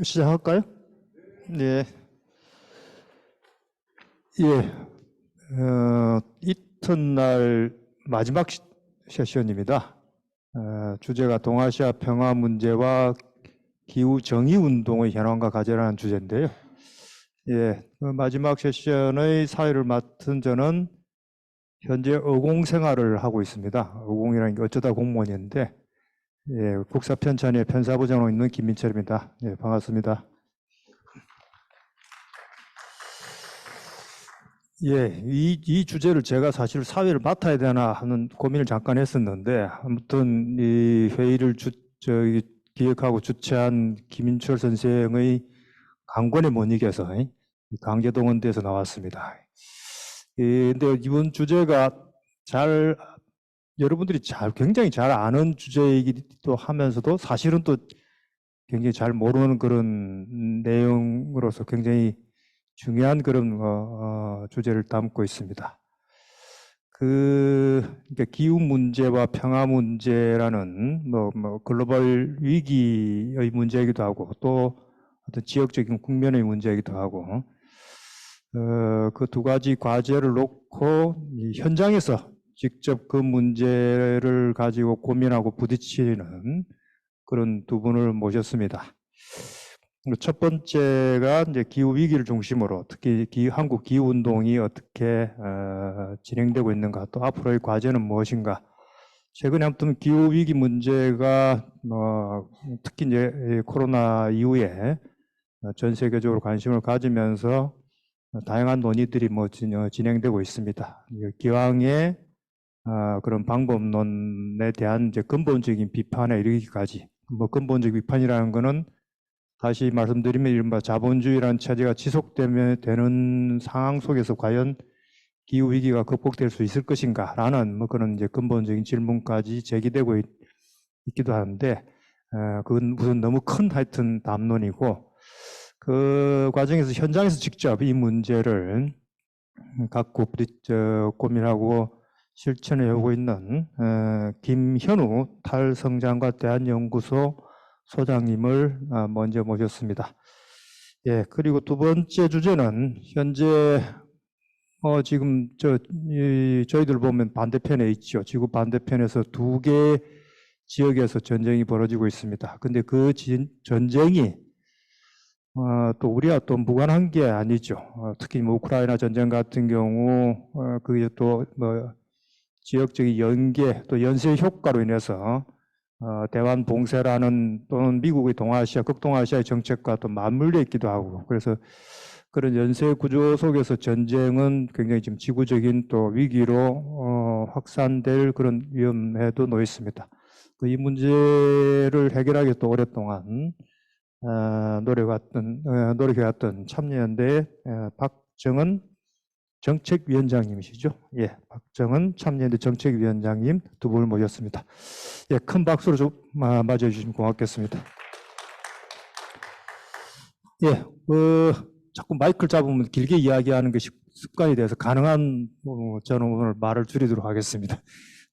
시작할까요? 네. 이튿날 마지막 세션입니다. 주제가 동아시아 평화 문제와 기후 정의 운동의 현황과 과제라는 주제인데요. 그 마지막 세션의 사회를 맡은 저는 현재 어공 생활을 하고 있습니다. 어공이라는 게 어쩌다 공무원인데, 국사편찬의 편사부장으로 있는 김민철입니다. 반갑습니다. 이 주제를 제가 사실 사회를 맡아야 되나 하는 고민을 잠깐 했었는데, 아무튼 이 회의를 기획하고 주최한 김인철 선생의 강권에 못 이겨서 강제동원돼서 나왔습니다. 근데 이번 주제가 여러분들이 굉장히 잘 아는 주제이기도 하면서도 사실은 또 굉장히 잘 모르는 그런 내용으로서 굉장히 중요한 그런 주제를 담고 있습니다. 그러니까 기후 문제와 평화 문제라는 글로벌 위기의 문제이기도 하고 또 어떤 지역적인 국면의 문제이기도 하고 그 두 가지 과제를 놓고 이 현장에서 직접 그 문제를 가지고 고민하고 부딪히는 그런 두 분을 모셨습니다. 첫 번째가 이제 기후 위기를 중심으로 특히 한국 기후 운동이 어떻게 진행되고 있는가, 또 앞으로의 과제는 무엇인가. 최근에 아무튼 기후 위기 문제가 특히 이제 코로나 이후에 전 세계적으로 관심을 가지면서 다양한 논의들이 진행되고 있습니다. 기왕의 그런 방법론에 대한 이제 근본적인 비판에 이르기까지, 근본적 비판이라는 것은 다시 말씀드리면 이른바 자본주의라는 체제가 지속되는 상황 속에서 과연 기후 위기가 극복될 수 있을 것인가라는 그런 이제 근본적인 질문까지 제기되고 있기도 하는데, 그건 무슨 너무 큰 하여튼 담론이고, 그 과정에서 현장에서 직접 이 문제를 갖고 고민하고 실천해 오고 있는 김현우 탈성장과 대한연구소 소장님을 먼저 모셨습니다. 그리고 두 번째 주제는 현재 지금 저희들 보면 반대편에 있죠. 지구 반대편에서 두 개 지역에서 전쟁이 벌어지고 있습니다. 근데 그 전쟁이 또 우리와 또 무관한 게 아니죠. 특히 우크라이나 전쟁 같은 경우 그게 또 지역적인 연계 또 연쇄 효과로 인해서 대환 봉쇄라는 또는 미국의 극동아시아의 정책과 또 맞물려 있기도 하고, 그래서 그런 연쇄 구조 속에서 전쟁은 굉장히 지금 지구적인 또 위기로 확산될 그런 위험에도 놓여 있습니다. 이 문제를 해결하기 또 오랫동안 노력해왔던 참여연대의 박정은 정책위원장님이시죠? 박정은 참여연대 정책위원장님 두 분을 모셨습니다. 큰 박수로 좀 맞아주시면 고맙겠습니다. 자꾸 마이크를 잡으면 길게 이야기하는 것이 습관이 돼서 가능한 저는 오늘 말을 줄이도록 하겠습니다.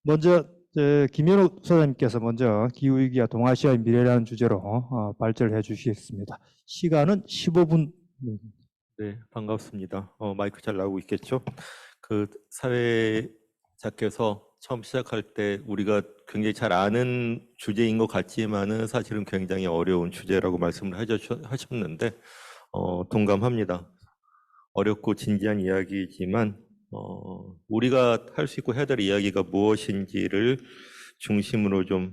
먼저 김현우 소장님께서 먼저 기후위기와 동아시아의 미래라는 주제로 발제를 해주시겠습니다. 시간은 15분. 네, 반갑습니다. 마이크 잘 나오고 있겠죠? 그 사회자께서 처음 시작할 때 우리가 굉장히 잘 아는 주제인 것 같지만은 사실은 굉장히 어려운 주제라고 말씀을 하셨는데 동감합니다. 어렵고 진지한 이야기지만 우리가 할 수 있고 해야 될 이야기가 무엇인지를 중심으로 좀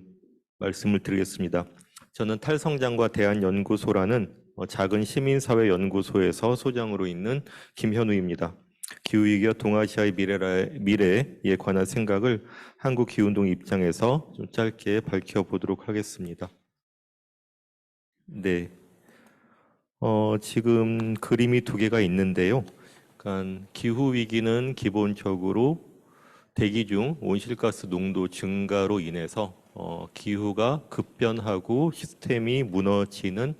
말씀을 드리겠습니다. 저는 탈성장과 대한연구소라는 작은 시민사회 연구소에서 소장으로 있는 김현우입니다. 기후위기와 동아시아의 미래에 관한 생각을 한국 기후운동 입장에서 좀 짧게 밝혀보도록 하겠습니다. 네, 지금 그림이 두 개가 있는데요. 그러니까 기후위기는 기본적으로 대기 중 온실가스 농도 증가로 인해서 기후가 급변하고 시스템이 무너지는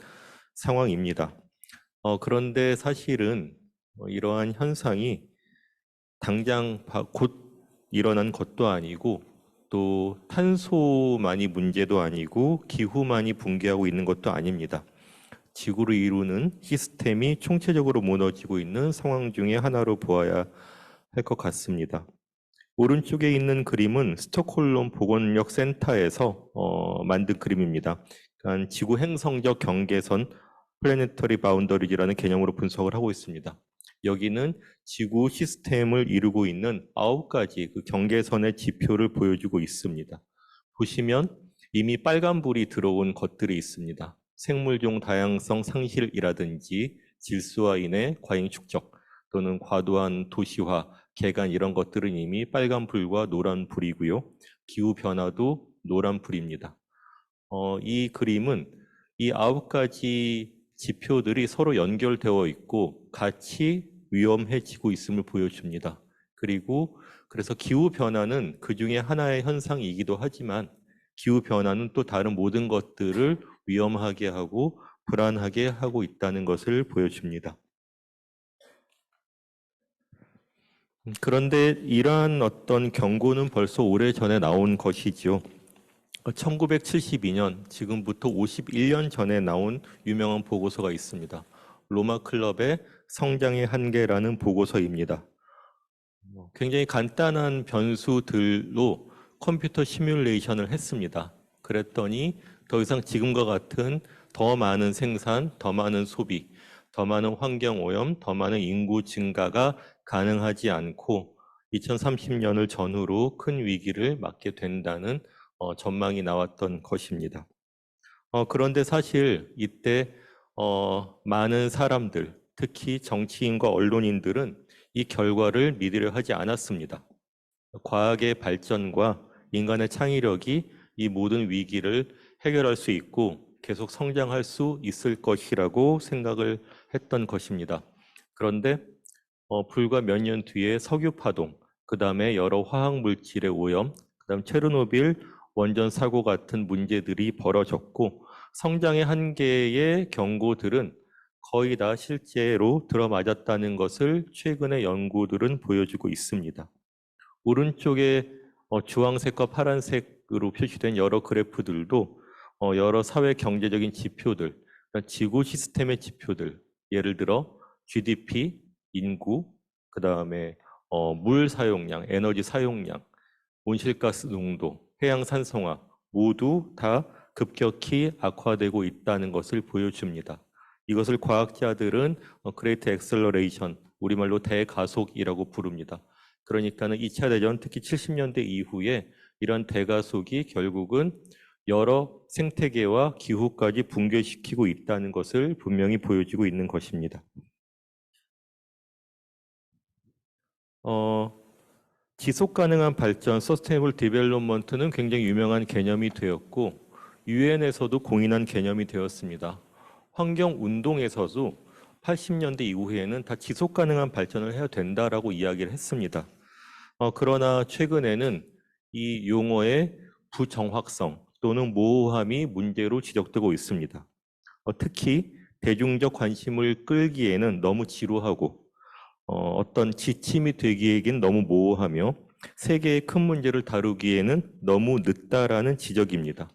상황입니다. 그런데 사실은 이러한 현상이 당장 곧 일어난 것도 아니고 또 탄소만이 문제도 아니고 기후만이 붕괴하고 있는 것도 아닙니다. 지구를 이루는 시스템이 총체적으로 무너지고 있는 상황 중에 하나로 보아야 할 것 같습니다. 오른쪽에 있는 그림은 스톡홀름 보건력 센터에서 만든 그림입니다. 그러니까 지구 행성적 경계선 플래네터리 바운더리즈라는 개념으로 분석을 하고 있습니다. 여기는 지구 시스템을 이루고 있는 9가지 그 경계선의 지표를 보여주고 있습니다. 보시면 이미 빨간불이 들어온 것들이 있습니다. 생물종 다양성 상실이라든지 질소와 인해 과잉 축적 또는 과도한 도시화, 개간 이런 것들은 이미 빨간불과 노란불이고요. 기후변화도 노란불입니다. 이 그림은 이 9가지 지표들이 서로 연결되어 있고 같이 위험해지고 있음을 보여줍니다. 그리고 그래서 기후변화는 그 중에 하나의 현상이기도 하지만 기후변화는 또 다른 모든 것들을 위험하게 하고 불안하게 하고 있다는 것을 보여줍니다. 그런데 이러한 어떤 경고는 벌써 오래전에 나온 것이지요. 1972년, 지금부터 51년 전에 나온 유명한 보고서가 있습니다. 로마 클럽의 성장의 한계라는 보고서입니다. 굉장히 간단한 변수들로 컴퓨터 시뮬레이션을 했습니다. 그랬더니 더 이상 지금과 같은 더 많은 생산, 더 많은 소비, 더 많은 환경오염, 더 많은 인구 증가가 가능하지 않고 2030년을 전후로 큰 위기를 맞게 된다는 전망이 나왔던 것입니다. 그런데 사실 이때 많은 사람들, 특히 정치인과 언론인들은 이 결과를 믿으려 하지 않았습니다. 과학의 발전과 인간의 창의력이 이 모든 위기를 해결할 수 있고 계속 성장할 수 있을 것이라고 생각을 했던 것입니다. 그런데 불과 몇 년 뒤에 석유 파동, 그 다음에 여러 화학 물질의 오염, 그 다음 체르노빌 원전 사고 같은 문제들이 벌어졌고 성장의 한계의 경고들은 거의 다 실제로 들어맞았다는 것을 최근의 연구들은 보여주고 있습니다. 오른쪽에 주황색과 파란색으로 표시된 여러 그래프들도 여러 사회 경제적인 지표들, 그러니까 지구 시스템의 지표들, 예를 들어 GDP, 인구, 그 다음에 물 사용량, 에너지 사용량, 온실가스 농도, 해양 산성화 모두 다 급격히 악화되고 있다는 것을 보여줍니다. 이것을 과학자들은 그레이트 엑셀러레이션, 우리말로 대가속이라고 부릅니다. 그러니까는 2차 대전, 특히 70년대 이후에 이런 대가속이 결국은 여러 생태계와 기후까지 붕괴시키고 있다는 것을 분명히 보여주고 있는 것입니다. 지속 가능한 발전, 서스테이너블 디벨롭먼트는 굉장히 유명한 개념이 되었고 유엔에서도 공인한 개념이 되었습니다. 환경 운동에서도 80년대 이후에는 다 지속 가능한 발전을 해야 된다라고 이야기를 했습니다. 그러나 최근에는 이 용어의 부정확성 또는 모호함이 문제로 지적되고 있습니다. 특히 대중적 관심을 끌기에는 너무 지루하고 어떤 지침이 되기에는 너무 모호하며 세계의 큰 문제를 다루기에는 너무 늦다라는 지적입니다.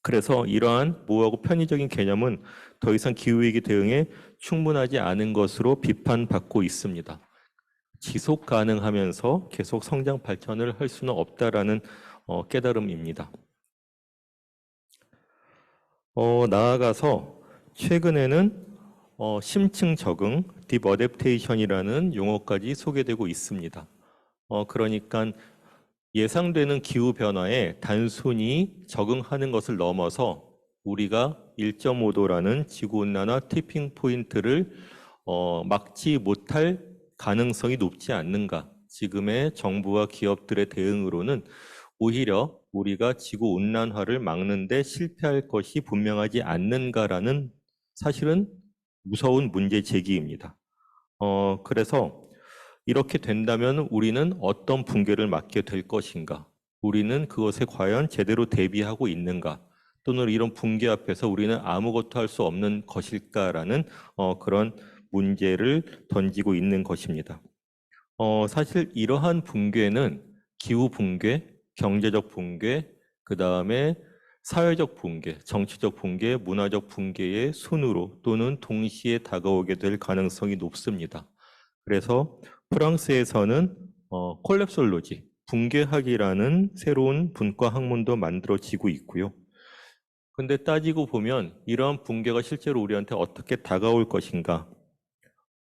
그래서 이러한 모호하고 편의적인 개념은 더 이상 기후위기 대응에 충분하지 않은 것으로 비판받고 있습니다. 지속 가능하면서 계속 성장 발전을 할 수는 없다라는 깨달음입니다. 나아가서 최근에는 심층 적응, 딥 어댑테이션이라는 용어까지 소개되고 있습니다. 그러니까 예상되는 기후 변화에 단순히 적응하는 것을 넘어서 우리가 1.5도라는 지구온난화 티핑 포인트를 막지 못할 가능성이 높지 않는가. 지금의 정부와 기업들의 대응으로는 오히려 우리가 지구온난화를 막는 데 실패할 것이 분명하지 않는가라는 사실은 무서운 문제 제기입니다. 그래서 이렇게 된다면 우리는 어떤 붕괴를 맞게 될 것인가? 우리는 그것에 과연 제대로 대비하고 있는가? 또는 이런 붕괴 앞에서 우리는 아무것도 할 수 없는 것일까라는 그런 문제를 던지고 있는 것입니다. 사실 이러한 붕괴는 기후 붕괴, 경제적 붕괴, 그 다음에 사회적 붕괴, 정치적 붕괴, 문화적 붕괴의 순으로 또는 동시에 다가오게 될 가능성이 높습니다. 그래서 프랑스에서는 콜랩솔로지, 붕괴학이라는 새로운 분과 학문도 만들어지고 있고요. 근데 따지고 보면 이러한 붕괴가 실제로 우리한테 어떻게 다가올 것인가?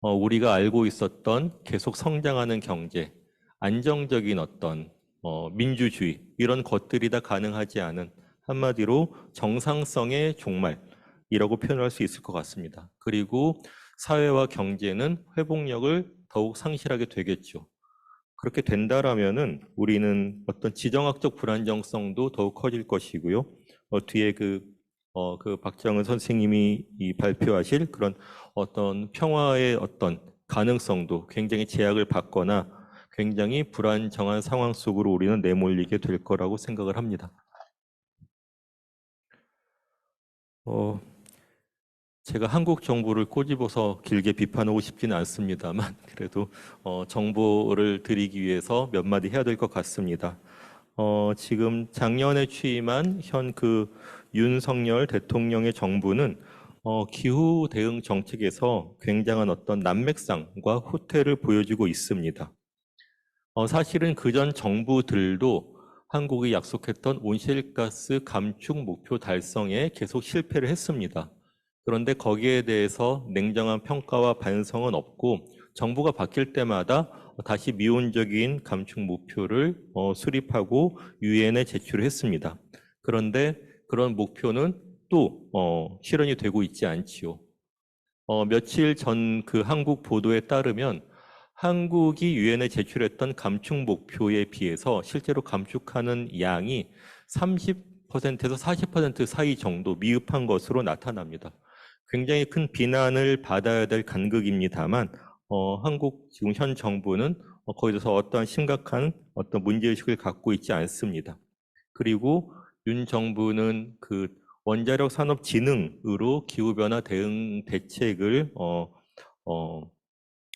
우리가 알고 있었던 계속 성장하는 경제, 안정적인 어떤 민주주의 이런 것들이 다 가능하지 않은 한마디로 정상성의 종말이라고 표현할 수 있을 것 같습니다. 그리고 사회와 경제는 회복력을 더욱 상실하게 되겠죠. 그렇게 된다라면은 우리는 어떤 지정학적 불안정성도 더욱 커질 것이고요. 뒤에 그 박정은 선생님이 발표하실 그런 어떤 평화의 어떤 가능성도 굉장히 제약을 받거나 굉장히 불안정한 상황 속으로 우리는 내몰리게 될 거라고 생각을 합니다. 제가 한국 정부를 꼬집어서 길게 비판하고 싶지는 않습니다만 그래도 정보를 드리기 위해서 몇 마디 해야 될 것 같습니다. 지금 작년에 취임한 현 윤석열 대통령의 정부는 기후 대응 정책에서 굉장한 어떤 난맥상과 후퇴를 보여주고 있습니다. 사실은 그전 정부들도 한국이 약속했던 온실가스 감축 목표 달성에 계속 실패를 했습니다. 그런데 거기에 대해서 냉정한 평가와 반성은 없고 정부가 바뀔 때마다 다시 미온적인 감축 목표를 수립하고 유엔에 제출을 했습니다. 그런데 그런 목표는 또 실현이 되고 있지 않지요. 며칠 전 그 한국 보도에 따르면 한국이 유엔에 제출했던 감축 목표에 비해서 실제로 감축하는 양이 30%에서 40% 사이 정도 미흡한 것으로 나타납니다. 굉장히 큰 비난을 받아야 될 간극입니다만 한국 지금 현 정부는 거기에 대해서 어떠한 심각한 어떤 문제의식을 갖고 있지 않습니다. 그리고 윤 정부는 그 원자력 산업 진흥으로 기후변화 대응 대책을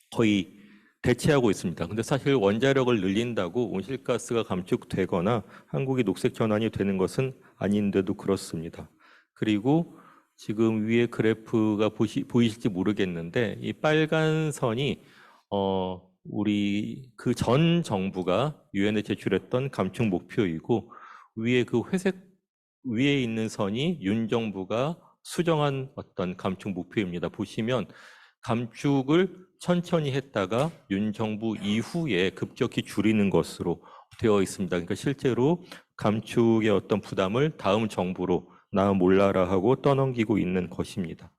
거의 대체하고 있습니다. 근데 사실 원자력을 늘린다고 온실가스가 감축되거나 한국이 녹색 전환이 되는 것은 아닌데도 그렇습니다. 그리고 지금 위에 그래프가 보이실지 모르겠는데 이 빨간 선이 우리 그 전 정부가 유엔에 제출했던 감축 목표이고 위에 그 회색 위에 있는 선이 윤 정부가 수정한 어떤 감축 목표입니다. 보시면 감축을 천천히 했다가 윤 정부 이후에 급격히 줄이는 것으로 되어 있습니다. 그러니까 실제로 감축의 어떤 부담을 다음 정부로 나 몰라라 하고 떠넘기고 있는 것입니다.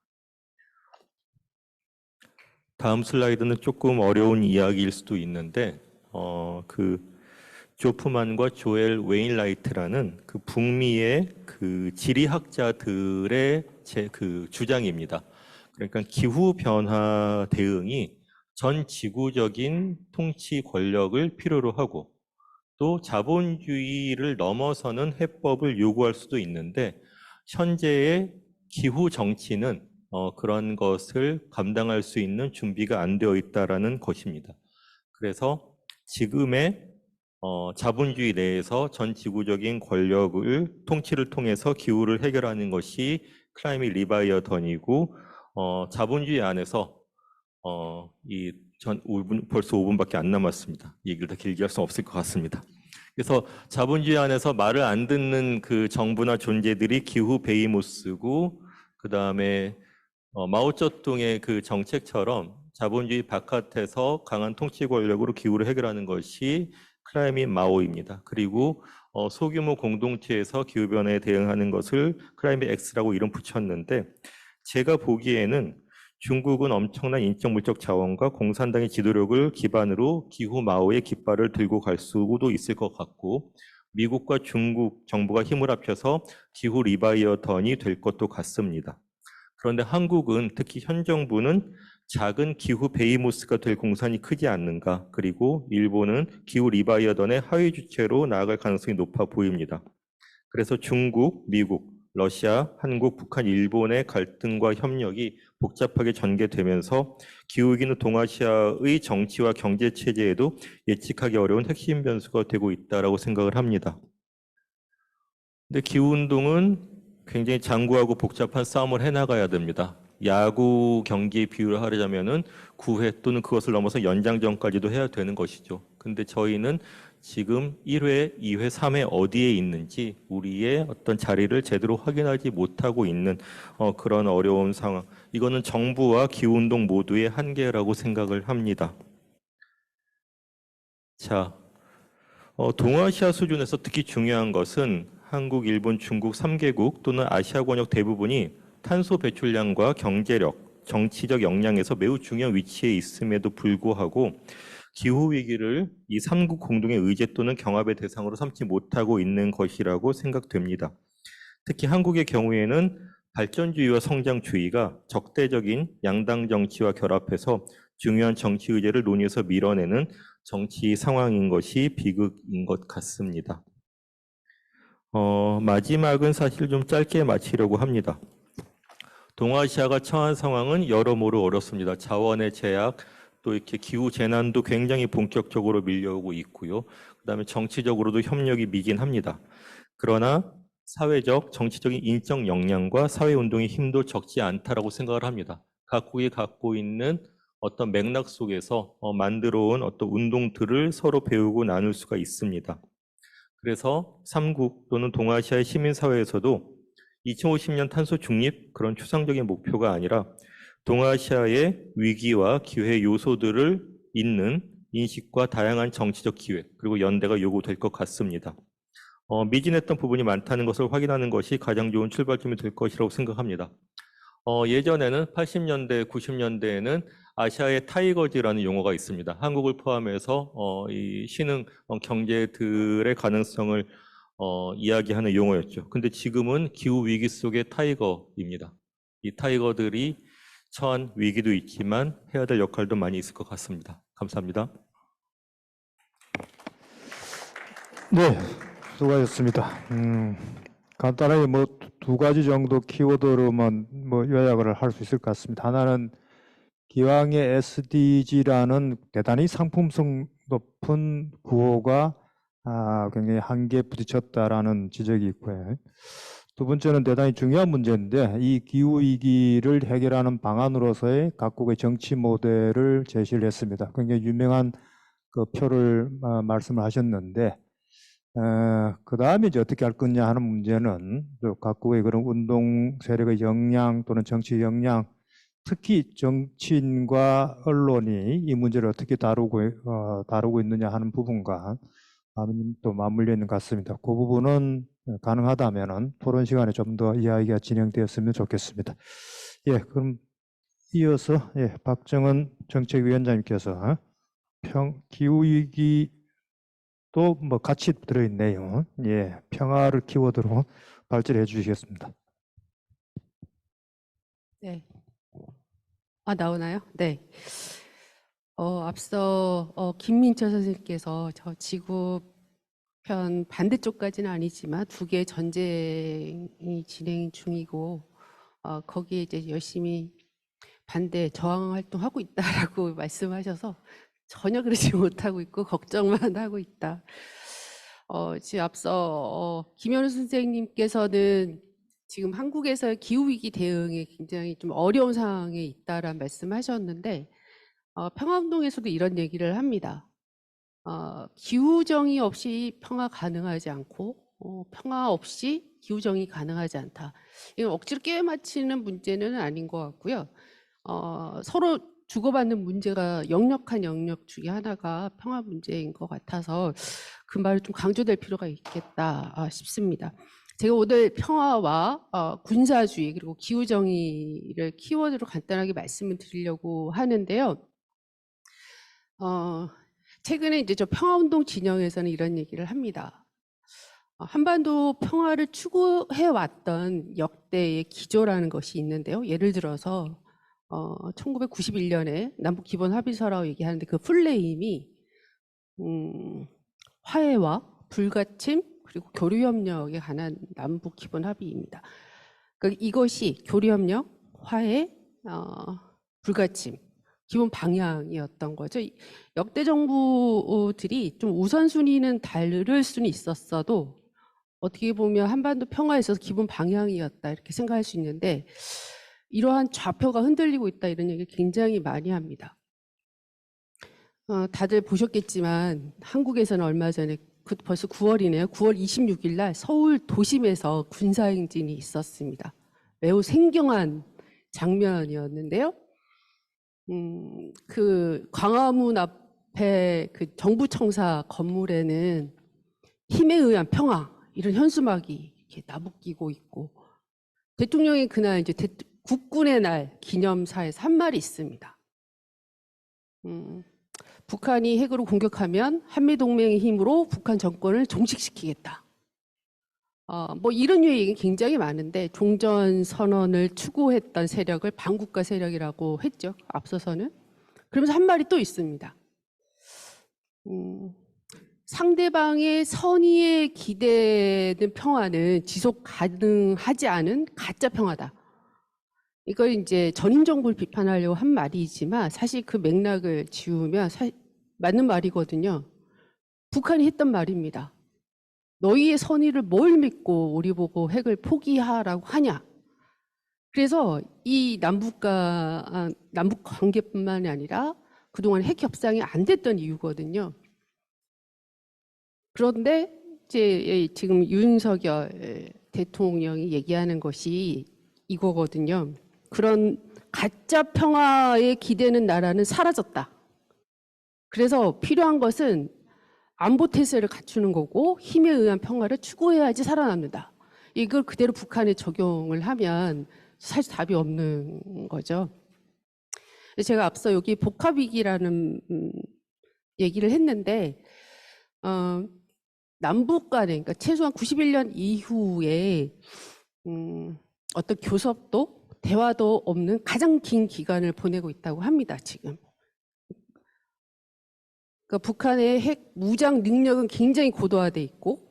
다음 슬라이드는 조금 어려운 이야기일 수도 있는데 조프만과 조엘 웨인라이트라는 그 북미의 그 지리학자들의 주장입니다. 그러니까 기후 변화 대응이 전 지구적인 통치 권력을 필요로 하고 또 자본주의를 넘어서는 해법을 요구할 수도 있는데 현재의 기후 정치는 그런 것을 감당할 수 있는 준비가 안 되어 있다라는 것입니다. 그래서 지금의 자본주의 내에서 전 지구적인 권력을 통치를 통해서 기후를 해결하는 것이 클라이밋 리바이어던이고 자본주의 안에서 벌써 5분밖에 안 남았습니다. 이 얘기를 더 길게 할 수 없을 것 같습니다. 그래서 자본주의 안에서 말을 안 듣는 그 정부나 존재들이 기후 베이모스고 그 다음에 마오쩌둥의 그 정책처럼 자본주의 바깥에서 강한 통치 권력으로 기후를 해결하는 것이 클라이밋 마오입니다. 그리고 소규모 공동체에서 기후변화에 대응하는 것을 클라이밋 X라고 이름 붙였는데 제가 보기에는 중국은 엄청난 인적 물적 자원과 공산당의 지도력을 기반으로 기후 마오의 깃발을 들고 갈 수도 있을 것 같고 미국과 중국 정부가 힘을 합쳐서 기후 리바이어던이 될 것도 같습니다. 그런데 한국은 특히 현 정부는 작은 기후 베이모스가 될 공산이 크지 않는가, 그리고 일본은 기후 리바이어던의 하위 주체로 나아갈 가능성이 높아 보입니다. 그래서 중국, 미국, 러시아, 한국, 북한, 일본의 갈등과 협력이 복잡하게 전개되면서 기후위기는 동아시아의 정치와 경제 체제에도 예측하기 어려운 핵심 변수가 되고 있다고 생각을 합니다. 근데 기후운동은 굉장히 장구하고 복잡한 싸움을 해나가야 됩니다. 야구 경기의 비유를 하려면은 9회 또는 그것을 넘어서 연장전까지도 해야 되는 것이죠. 근데 저희는 지금 1회, 2회, 3회 어디에 있는지 우리의 어떤 자리를 제대로 확인하지 못하고 있는 그런 어려운 상황. 이거는 정부와 기후운동 모두의 한계라고 생각을 합니다. 자, 동아시아 수준에서 특히 중요한 것은 한국, 일본, 중국 3개국 또는 아시아 권역 대부분이 탄소 배출량과 경제력, 정치적 역량에서 매우 중요한 위치에 있음에도 불구하고 기후 위기를 이 3국 공동의 의제 또는 경합의 대상으로 삼지 못하고 있는 것이라고 생각됩니다. 특히 한국의 경우에는 발전주의와 성장주의가 적대적인 양당 정치와 결합해서 중요한 정치 의제를 논의해서 밀어내는 정치 상황인 것이 비극인 것 같습니다. 마지막은 사실 좀 짧게 마치려고 합니다. 동아시아가 처한 상황은 여러모로 어렵습니다. 자원의 제약, 또 이렇게 기후 재난도 굉장히 본격적으로 밀려오고 있고요. 그다음에 정치적으로도 협력이 미진합니다. 그러나 사회적, 정치적인 인적 역량과 사회운동의 힘도 적지 않다라고 생각을 합니다. 각국이 갖고 있는 어떤 맥락 속에서 만들어 온 어떤 운동들을 서로 배우고 나눌 수가 있습니다. 그래서 3국 또는 동아시아의 시민사회에서도 2050년 탄소 중립 그런 추상적인 목표가 아니라 동아시아의 위기와 기회 요소들을 잇는 인식과 다양한 정치적 기회 그리고 연대가 요구될 것 같습니다. 미진했던 부분이 많다는 것을 확인하는 것이 가장 좋은 출발점이 될 것이라고 생각합니다. 예전에는 80년대, 90년대에는 아시아의 타이거즈라는 용어가 있습니다. 한국을 포함해서 이 신흥 경제들의 가능성을 이야기하는 용어였죠. 근데 지금은 기후 위기 속의 타이거입니다. 이 타이거들이 처한 위기도 있지만 해야 될 역할도 많이 있을 것 같습니다. 감사합니다. 네, 수고하셨습니다. 간단하게 뭐 두 가지 정도 키워드로만 뭐 요약을 할 수 있을 것 같습니다. 하나는 기왕의 SDG라는 대단히 상품성 높은 구호가 굉장히 한계에 부딪혔다라는 지적이 있고요. 두 번째는 대단히 중요한 문제인데 이 기후 위기를 해결하는 방안으로서의 각국의 정치 모델을 제시를 했습니다. 굉장히 유명한 그 표를 말씀을 하셨는데 그 다음에 이제 어떻게 할 거냐 하는 문제는 각국의 그런 운동 세력의 역량 또는 정치 역량 특히 정치인과 언론이 이 문제를 어떻게 다루고 있느냐 하는 부분과 또 맞물려 있는 것 같습니다. 그 부분은 가능하다면 토론 시간에 좀 더 이야기가 진행되었으면 좋겠습니다. 예, 그럼 이어서 박정은 정책위원장님께서 기후위기 또 뭐 같이 들어있네요. 예, 평화를 키워드로 발제해 주시겠습니다. 네. 나오나요? 네. 앞서 김민철 선생님께서 저 지구편 반대쪽까지는 아니지만 두 개의 전쟁이 진행 중이고 거기에 이제 열심히 반대 저항 활동하고 있다라고 말씀하셔서 전혀 그러지 못하고 있고 걱정만 하고 있다. 지금 앞서 김현우 선생님께서는 지금 한국에서의 기후위기 대응에 굉장히 좀 어려운 상황에 있다라는 말씀하셨는데 평화운동에서도 이런 얘기를 합니다. 기후정의 없이 평화 가능하지 않고 평화 없이 기후정의 가능하지 않다. 이건 억지로 꿰맞추는 문제는 아닌 것 같고요. 서로 주고받는 문제가 역력한 영역 중에 하나가 평화 문제인 것 같아서 그 말을 좀 강조될 필요가 있겠다 싶습니다. 제가 오늘 평화와 군사주의 그리고 기후정의를 키워드로 간단하게 말씀을 드리려고 하는데요. 최근에 이제 저 평화운동 진영에서는 이런 얘기를 합니다. 한반도 평화를 추구해왔던 역대의 기조라는 것이 있는데요. 예를 들어서 1991년에 남북 기본 합의서라고 얘기하는데 그 풀네임이 화해와 불가침 그리고 교류협력에 관한 남북 기본 합의입니다. 그러니까 이것이 교류협력, 화해, 불가침 기본 방향이었던 거죠. 역대 정부들이 좀 우선순위는 다를 수는 있었어도 어떻게 보면 한반도 평화에 있어서 기본 방향이었다 이렇게 생각할 수 있는데 이러한 좌표가 흔들리고 있다 이런 얘기 굉장히 많이 합니다. 다들 보셨겠지만 한국에서는 얼마 전에 벌써 9월이네요. 9월 26일 날 서울 도심에서 군사행진이 있었습니다. 매우 생경한 장면이었는데요. 그 광화문 앞에 그 정부청사 건물에는 힘에 의한 평화 이런 현수막이 이렇게 나부끼고 있고 대통령이 그날 이제 국군의 날 기념사에서 한 말이 있습니다. 북한이 핵으로 공격하면 한미동맹의 힘으로 북한 정권을 종식시키겠다. 뭐 이런 류의 얘기는 굉장히 많은데 종전선언을 추구했던 세력을 반국가 세력이라고 했죠. 앞서서는. 그러면서 한 말이 또 있습니다. 상대방의 선의에 기대는 평화는 지속 가능하지 않은 가짜 평화다. 이걸 이제 전임 정부를 비판하려고 한 말이지만 사실 그 맥락을 지우면 맞는 말이거든요. 북한이 했던 말입니다. 너희의 선의를 뭘 믿고 우리 보고 핵을 포기하라고 하냐. 그래서 이 남북 관계뿐만이 아니라 그동안 핵 협상이 안 됐던 이유거든요. 그런데 이제 지금 윤석열 대통령이 얘기하는 것이 이거거든요. 그런 가짜 평화에 기대는 나라는 사라졌다. 그래서 필요한 것은 안보 태세를 갖추는 거고 힘에 의한 평화를 추구해야지 살아남는다. 이걸 그대로 북한에 적용을 하면 사실 답이 없는 거죠. 제가 앞서 여기 복합위기라는 얘기를 했는데 남북 간에 그러니까 최소한 91년 이후에 어떤 교섭도 대화도 없는 가장 긴 기간을 보내고 있다고 합니다. 지금. 그러니까 북한의 핵 무장 능력은 굉장히 고도화돼 있고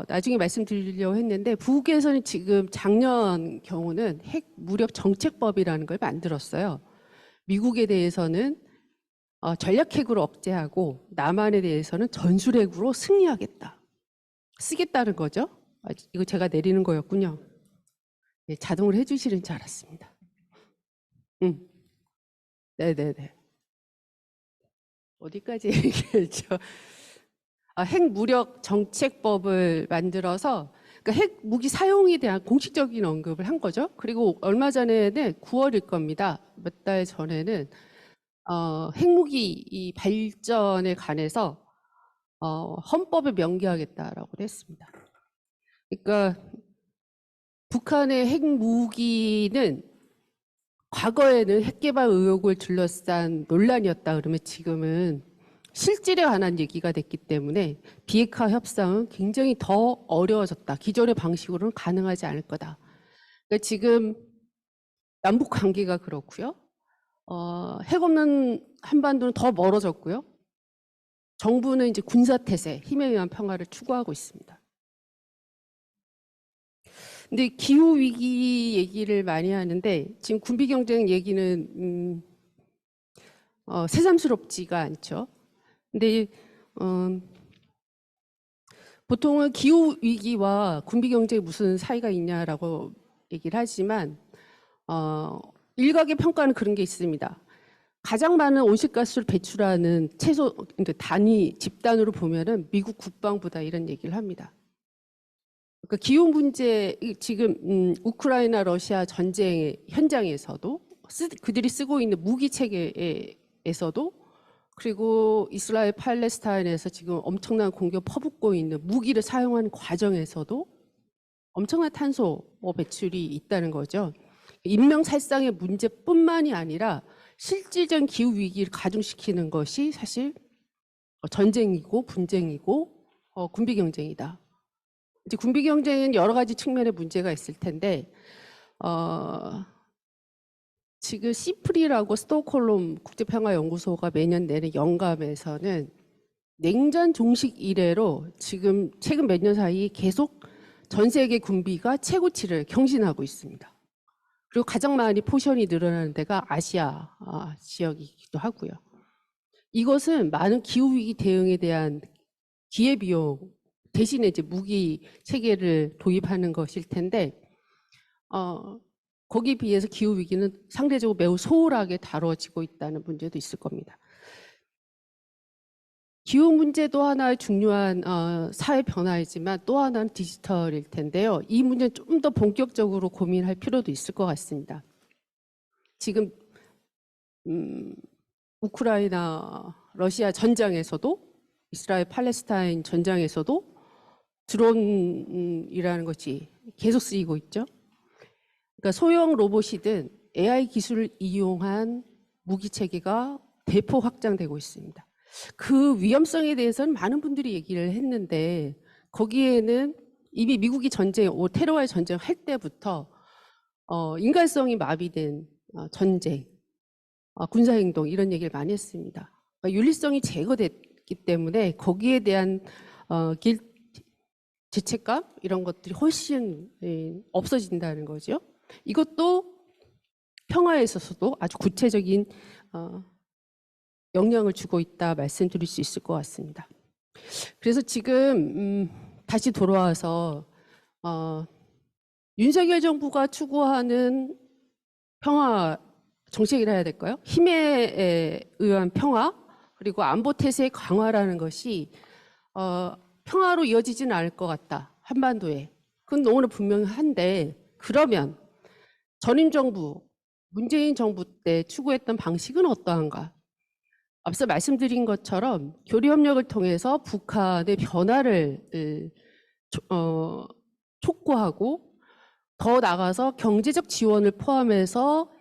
나중에 말씀드리려고 했는데 북에서는 지금 작년 경우는 핵 무력 정책법이라는 걸 만들었어요. 미국에 대해서는 전략핵으로 억제하고 남한에 대해서는 전술핵으로 승리하겠다. 쓰겠다는 거죠. 이거 제가 내리는 거였군요. 네, 자동으로 해주시는 줄 알았습니다. 네네네. 어디까지 얘기했죠? 핵 무력 정책법을 만들어서 그러니까 핵 무기 사용에 대한 공식적인 언급을 한 거죠. 그리고 얼마 전에는 9월일 겁니다. 몇 달 전에는 핵무기 이 발전에 관해서 헌법에 명기하겠다라고 했습니다. 그러니까 북한의 핵무기는 과거에는 핵개발 의혹을 둘러싼 논란이었다 그러면 지금은 실질에 관한 얘기가 됐기 때문에 비핵화 협상은 굉장히 더 어려워졌다. 기존의 방식으로는 가능하지 않을 거다. 그러니까 지금 남북 관계가 그렇고요. 핵 없는 한반도는 더 멀어졌고요. 정부는 이제 군사태세, 힘에 의한 평화를 추구하고 있습니다. 근데 기후위기 얘기를 많이 하는데 지금 군비경쟁 얘기는 새삼스럽지가 않죠. 근데 보통은 기후위기와 군비경쟁이 무슨 사이가 있냐라고 얘기를 하지만 일각의 평가는 그런 게 있습니다. 가장 많은 온실가스를 배출하는 최소 단위 집단으로 보면은 미국 국방부다 이런 얘기를 합니다. 그러니까 기후 문제 지금 우크라이나 러시아 전쟁 현장에서도 그들이 쓰고 있는 무기 체계에서도 그리고 이스라엘 팔레스타인에서 지금 엄청난 공격 퍼붓고 있는 무기를 사용하는 과정에서도 엄청난 탄소 배출이 있다는 거죠. 인명살상의 문제뿐만이 아니라 실질적인 기후 위기를 가중시키는 것이 사실 전쟁이고 분쟁이고 군비 경쟁이다. 이제 군비 경쟁은 여러 가지 측면의 문제가 있을 텐데 지금 시프리라고 스톡홀름 국제평화연구소가 매년 내는 영감에서는 냉전 종식 이래로 지금 최근 몇 년 사이 계속 전 세계 군비가 최고치를 경신하고 있습니다. 그리고 가장 많이 포션이 늘어나는 데가 아시아 지역이기도 하고요. 이것은 많은 기후위기 대응에 대한 기회비용 대신에 이제 무기 체계를 도입하는 것일 텐데 거기에 비해서 기후 위기는 상대적으로 매우 소홀하게 다뤄지고 있다는 문제도 있을 겁니다. 기후 문제도 하나의 중요한 사회 변화이지만 또 하나는 디지털일 텐데요. 이 문제는 좀 더 본격적으로 고민할 필요도 있을 것 같습니다. 지금 우크라이나 러시아 전장에서도 이스라엘 팔레스타인 전장에서도 드론이라는 것이 계속 쓰이고 있죠. 그러니까 소형 로봇이든 AI 기술을 이용한 무기 체계가 대폭 확장되고 있습니다. 그 위험성에 대해서는 많은 분들이 얘기를 했는데 거기에는 이미 미국이 테러와의 전쟁을 할 때부터 인간성이 마비된 전쟁, 군사행동 이런 얘기를 많이 했습니다. 그러니까 윤리성이 제거됐기 때문에 거기에 대한 죄책감 이런 것들이 훨씬 없어진다는 거죠. 이것도 평화에 있어서도 아주 구체적인 영향을 주고 있다 말씀드릴 수 있을 것 같습니다. 그래서 지금 다시 돌아와서 윤석열 정부가 추구하는 평화 정책이라 해야 될까요? 힘에 의한 평화 그리고 안보 태세의 강화라는 것이 평화로 이어지지는 않을 것 같다. 한반도에. 그건 너무나 분명한데 그러면 전임 정부, 문재인 정부 때 추구했던 방식은 어떠한가? 앞서 말씀드린 것처럼 교류협력을 통해서 북한의 변화를 촉구하고 더 나아가서 경제적 지원을 포함해서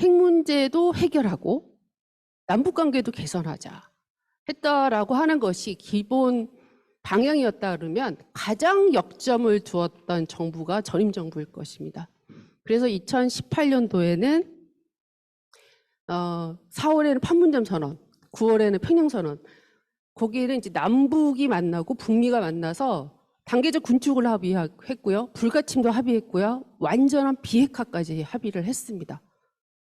핵 문제도 해결하고 남북관계도 개선하자 했다라고 하는 것이 기본 방향이었다 그러면 가장 역점을 두었던 정부가 전임 정부일 것입니다. 그래서 2018년도에는 4월에는 판문점 선언, 9월에는 평양 선언, 거기에는 이제 남북이 만나고 북미가 만나서 단계적 군축을 합의했고요, 불가침도 합의했고요, 완전한 비핵화까지 합의를 했습니다.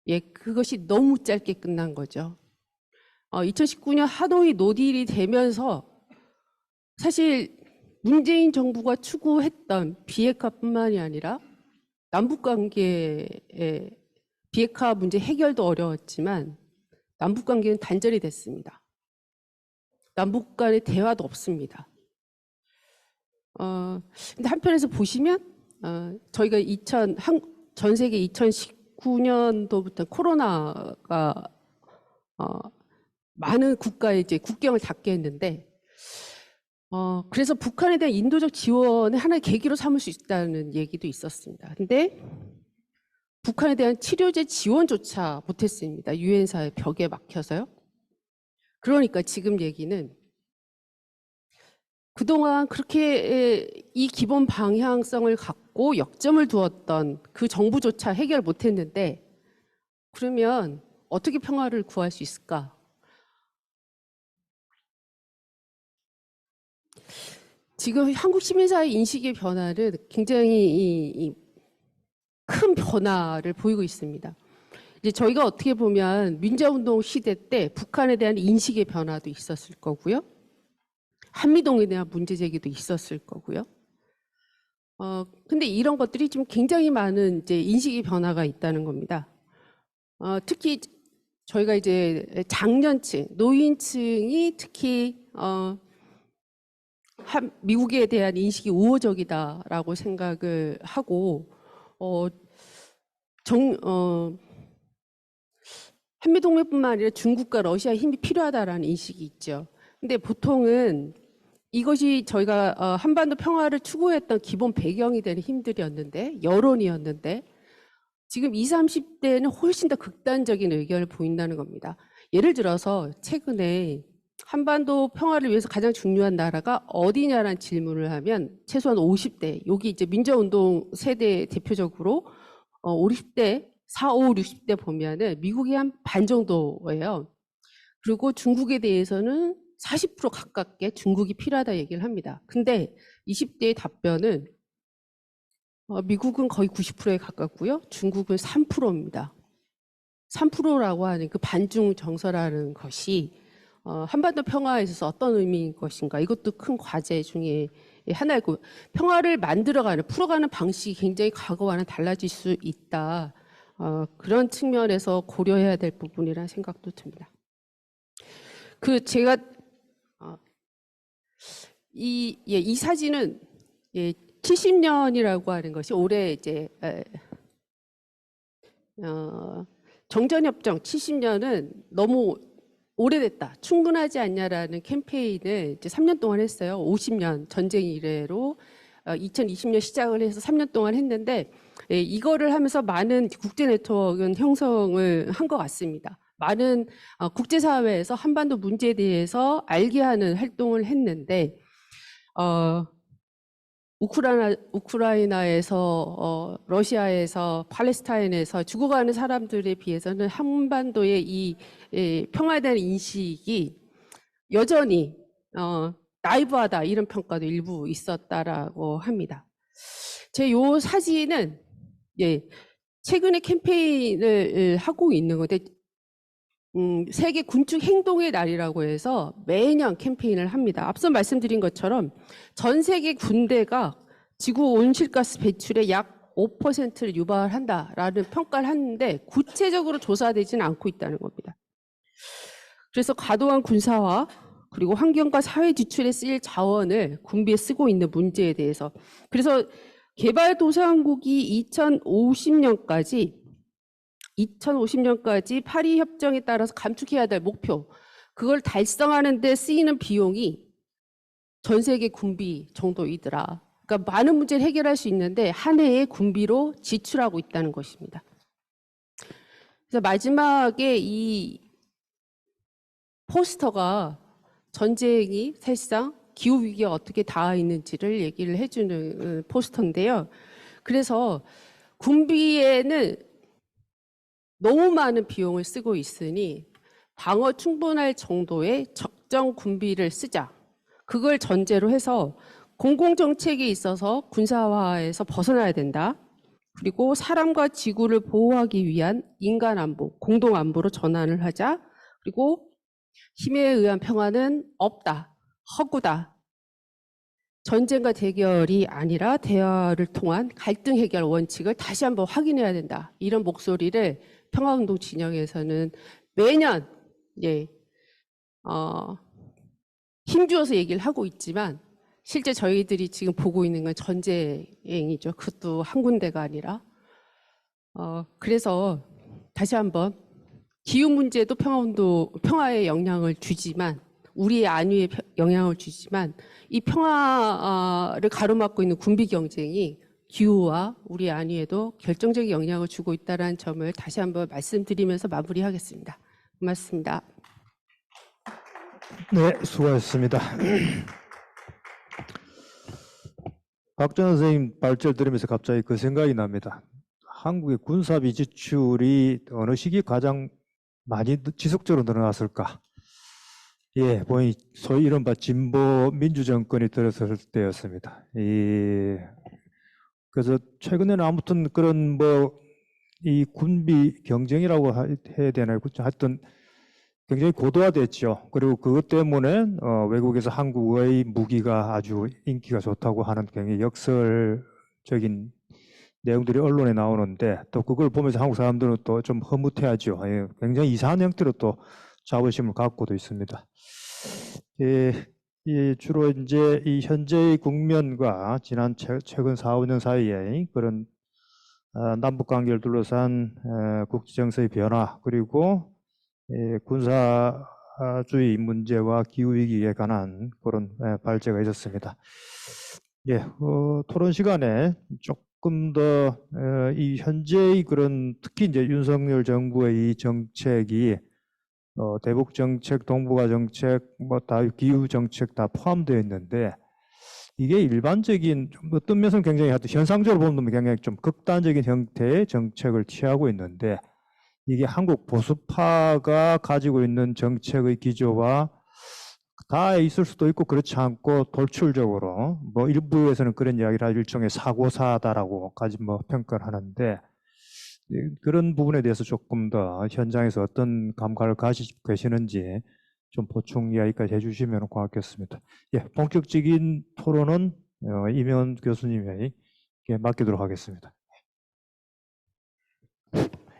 예, 그것이 너무 짧게 끝난 거죠. 2019년 하노이 노딜이 되면서 사실 문재인 정부가 추구했던 비핵화뿐만이 아니라 남북관계의 비핵화 문제 해결도 어려웠지만 남북관계는 단절이 됐습니다. 남북 간의 대화도 없습니다. 근데 한편에서 보시면 저희가 전 세계 2019년도부터 코로나가 많은 국가에 이제 국경을 닫게 했는데 그래서 북한에 대한 인도적 지원을 하나의 계기로 삼을 수 있다는 얘기도 있었습니다. 근데 북한에 대한 치료제 지원조차 못했습니다. 유엔사의 벽에 막혀서요. 그러니까 지금 얘기는 그동안 그렇게 이 기본 방향성을 갖고 역점을 두었던 그 정부조차 해결 못했는데 그러면 어떻게 평화를 구할 수 있을까? 지금 한국 시민사회 인식의 변화는 굉장히 큰 변화를 보이고 있습니다. 이제 저희가 어떻게 보면 민주화운동 시대 때 북한에 대한 인식의 변화도 있었을 거고요. 한미동에 대한 문제 제기도 있었을 거고요. 근데 이런 것들이 좀 굉장히 많은 이제 인식의 변화가 있다는 겁니다. 특히 저희가 이제 장년층, 노인층이 특히 미국에 대한 인식이 우호적이다라고 생각을 하고 한미동맹뿐만 아니라 중국과 러시아의 힘이 필요하다라는 인식이 있죠. 근데 보통은 이것이 저희가 한반도 평화를 추구했던 기본 배경이 되는 힘들이었는데 여론이었는데 지금 20, 30대는 훨씬 더 극단적인 의견을 보인다는 겁니다. 예를 들어서 최근에 한반도 평화를 위해서 가장 중요한 나라가 어디냐라는 질문을 하면 최소한 50대, 여기 이제 민주화운동 세대 대표적으로 50대, 4, 5, 60대 보면은 미국이 한 반 정도예요. 그리고 중국에 대해서는 40% 가깝게 중국이 필요하다 얘기를 합니다. 근데 20대의 답변은 미국은 거의 90%에 가깝고요. 중국은 3%입니다. 3%라고 하는 그 반중 정서라는 것이 한반도 평화에 있어서 어떤 의미인 것인가, 이것도 큰 과제 중에 하나이고, 평화를 만들어가는, 풀어가는 방식이 굉장히 과거와는 달라질 수 있다. 그런 측면에서 고려해야 될 부분이라는 생각도 듭니다. 제가 이 사진은 70년이라고 하는 것이 올해 이제 정전협정 70년은 너무 오래됐다, 충분하지 않냐라는 캠페인을 이제 3년 동안 했어요. 50년 전쟁 이래로 2020년 시작을 해서 3년 동안 했는데, 이거를 하면서 많은 국제 네트워크는 형성을 한 것 같습니다. 많은 국제사회에서 한반도 문제에 대해서 알게 하는 활동을 했는데, 우크라이나에서 러시아에서 팔레스타인에서 죽어가는 사람들에 비해서는 한반도의 이 평화에 대한 인식이 여전히 나이브하다, 이런 평가도 일부 있었다라고 합니다. 제 요 사진은 최근에 캠페인을 하고 있는 건데, 세계 군축 행동의 날이라고 해서 매년 캠페인을 합니다. 앞서 말씀드린 것처럼 전 세계 군대가 지구 온실가스 배출의 약 5%를 유발한다라는 평가를 하는데, 구체적으로 조사되지는 않고 있다는 겁니다. 그래서 과도한 군사화, 그리고 환경과 사회 지출에 쓰일 자원을 군비에 쓰고 있는 문제에 대해서, 그래서 개발도상국이 2050년까지 파리 협정에 따라서 감축해야 될 목표, 그걸 달성하는 데 쓰이는 비용이 전 세계 군비 정도이더라. 그러니까 많은 문제를 해결할 수 있는데 한 해의 군비로 지출하고 있다는 것입니다. 그래서 마지막에 이 포스터가 전쟁이 사실상 기후위기에 어떻게 닿아 있는지를 얘기를 해주는 포스터인데요. 그래서 군비에는 너무 많은 비용을 쓰고 있으니 방어 충분할 정도의 적정 군비를 쓰자. 그걸 전제로 해서 공공정책에 있어서 군사화에서 벗어나야 된다. 그리고 사람과 지구를 보호하기 위한 인간 안보, 공동 안보로 전환을 하자. 그리고 힘에 의한 평화는 없다, 허구다. 전쟁과 대결이 아니라 대화를 통한 갈등 해결 원칙을 다시 한번 확인해야 된다. 이런 목소리를 평화운동 진영에서는 매년 힘주어서 얘기를 하고 있지만, 실제 저희들이 지금 보고 있는 건 전쟁이죠. 그것도 한 군데가 아니라. 그래서 다시 한번 기후 문제도 평화에 영향을 주지만, 우리의 안위에 영향을 주지만, 이 평화를 가로막고 있는 군비 경쟁이 기후와 우리 안위에도 결정적인 영향을 주고 있다는 점을 다시 한번 말씀드리면서 마무리하겠습니다. 고맙습니다. 네, 수고하셨습니다. 박정현 선생님 발제를 들으면서 갑자기 그 생각이 납니다. 한국의 군사비 지출이 어느 시기 가장 많이 지속적으로 늘어났을까? 보니 소위 이른바 진보 민주정권이 들어설 때였습니다. 그래서 최근에는 아무튼 그런 이 군비 경쟁이라고 해야 되나요? 하여튼 굉장히 고도화됐죠. 그리고 그것 때문에 외국에서 한국의 무기가 아주 인기가 좋다고 하는 굉장히 역설적인 내용들이 언론에 나오는데, 또 그걸 보면서 한국 사람들은 또 좀 허무해하죠. 굉장히 이상한 형태로 또 자부심을 갖고도 있습니다. 주로 이제 이 현재의 국면과 지난 최근 4, 5년 사이에 그런 남북 관계를 둘러싼 국제 정세의 변화, 그리고 군사주의 문제와 기후 위기에 관한 그런 발제가 있었습니다. 토론 시간에 조금 더 이 현재의 그런, 특히 이제 윤석열 정부의 이 정책이 대북 정책, 동북아 정책, 다 기후 정책 다 포함되어 있는데, 이게 일반적인 어떤 면에서는 굉장히 현상적으로 보면 굉장히 좀 극단적인 형태의 정책을 취하고 있는데, 이게 한국 보수파가 가지고 있는 정책의 기조와 다 있을 수도 있고 그렇지 않고, 돌출적으로 일부에서는 그런 이야기를 하죠. 일종의 사고사다라고까지 평가를 하는데, 그런 부분에 대해서 조금 더 현장에서 어떤 감각을 가지고 계시는지 좀 보충 이야기까지 해주시면 고맙겠습니다. 예, 본격적인 토론은 이면 교수님에게 맡기도록 하겠습니다.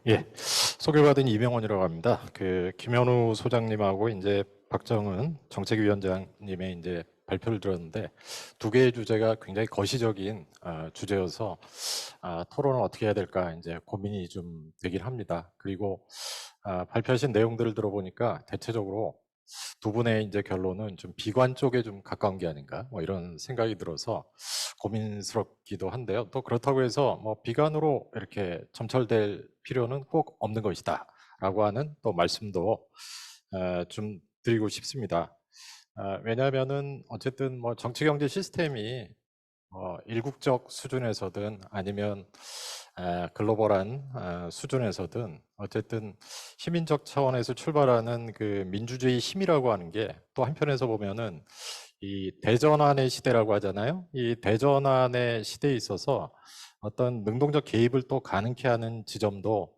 예, 소개받은 이명원이라고 합니다. 그 김현우 소장님하고 이제 박정은 정책위원장님의 이제 발표를 들었는데 두 개의 주제가 굉장히 거시적인 주제여서 토론을 어떻게 해야 될까 이제 고민이 좀 되긴 합니다. 그리고 발표하신 내용들을 들어보니까 대체적으로 두 분의 이제 결론은 좀 비관 쪽에 좀 가까운 게 아닌가 뭐 이런 생각이 들어서 고민스럽기도 한데요. 또 그렇다고 해서 뭐 비관으로 이렇게 점철될 필요는 꼭 없는 것이다 라고 하는 또 말씀도 좀 드리고 싶습니다. 왜냐하면은 어쨌든 뭐 정치 경제 시스템이 일국적 수준에서든 아니면 글로벌한 수준에서든 어쨌든 시민적 차원에서 출발하는 그 민주주의 힘이라고 하는 게 또 한편에서 보면은 이 대전환의 시대라고 하잖아요. 이 대전환의 시대에 있어서 어떤 능동적 개입을 또 가능케 하는 지점도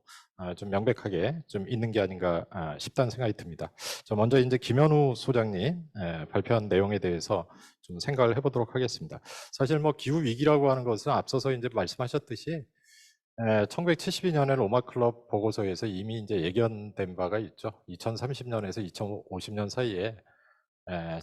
좀 명백하게 좀 있는 게 아닌가 싶다는 생각이 듭니다. 저 먼저 이제 김현우 소장님 발표한 내용에 대해서 좀 생각을 해보도록 하겠습니다. 사실 뭐 기후 위기라고 하는 것은 앞서서 이제 말씀하셨듯이 1972년에 로마클럽 보고서에서 이미 이제 예견된 바가 있죠. 2030년에서 2050년 사이에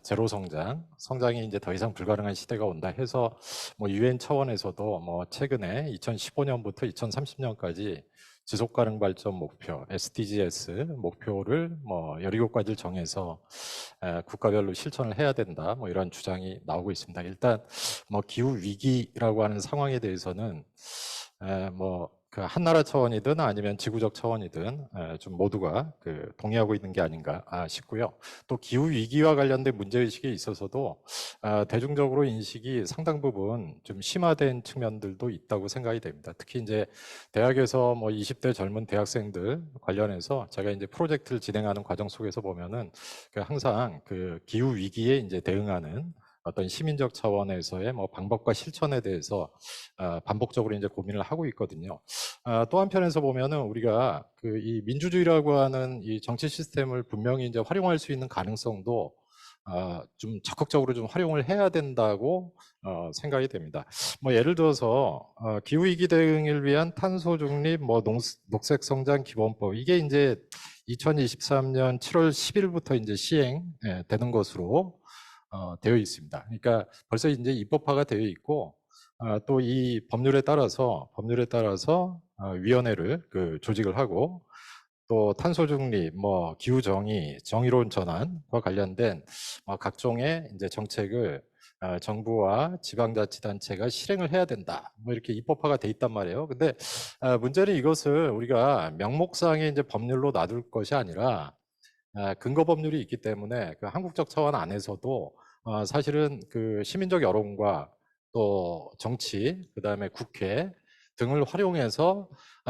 제로 성장이 이제 더 이상 불가능한 시대가 온다 해서 뭐 유엔 차원에서도 뭐 최근에 2015년부터 2030년까지 지속 가능 발전 목표 SDGs 목표를 뭐 17가지를 정해서 국가별로 실천을 해야 된다. 뭐 이런 주장이 나오고 있습니다. 일단 뭐 기후 위기라고 하는 상황에 대해서는 뭐 그 한 나라 차원이든 아니면 지구적 차원이든 좀 모두가 그 동의하고 있는 게 아닌가 싶고요. 또 기후 위기와 관련된 문제 의식에 있어서도 대중적으로 인식이 상당 부분 좀 심화된 측면들도 있다고 생각이 됩니다. 특히 이제 대학에서 뭐 20대 젊은 대학생들 관련해서 제가 이제 프로젝트를 진행하는 과정 속에서 보면은 항상 그 기후 위기에 이제 대응하는 어떤 시민적 차원에서의 뭐 방법과 실천에 대해서 반복적으로 이제 고민을 하고 있거든요. 또 한편에서 보면은 우리가 그 이 민주주의라고 하는 이 정치 시스템을 분명히 이제 활용할 수 있는 가능성도 좀 적극적으로 좀 활용을 해야 된다고 생각이 됩니다. 뭐 예를 들어서 기후 위기 대응을 위한 탄소 중립, 뭐 녹색 성장 기본법 이게 이제 2023년 7월 10일부터 이제 시행되는 것으로 되어 있습니다. 그러니까 벌써 이제 입법화가 되어 있고 또 이 법률에 따라서 위원회를 그 조직을 하고 또 탄소 중립, 뭐 기후 정의, 정의로운 전환과 관련된 각종의 이제 정책을 정부와 지방자치단체가 실행을 해야 된다. 뭐 이렇게 입법화가 돼 있단 말이에요. 근데 문제는 이것을 우리가 명목상의 이제 법률로 놔둘 것이 아니라 근거 법률이 있기 때문에 그 한국적 차원 안에서도 사실은 그 시민적 여론과 또 정치, 그다음에 국회 등을 활용해서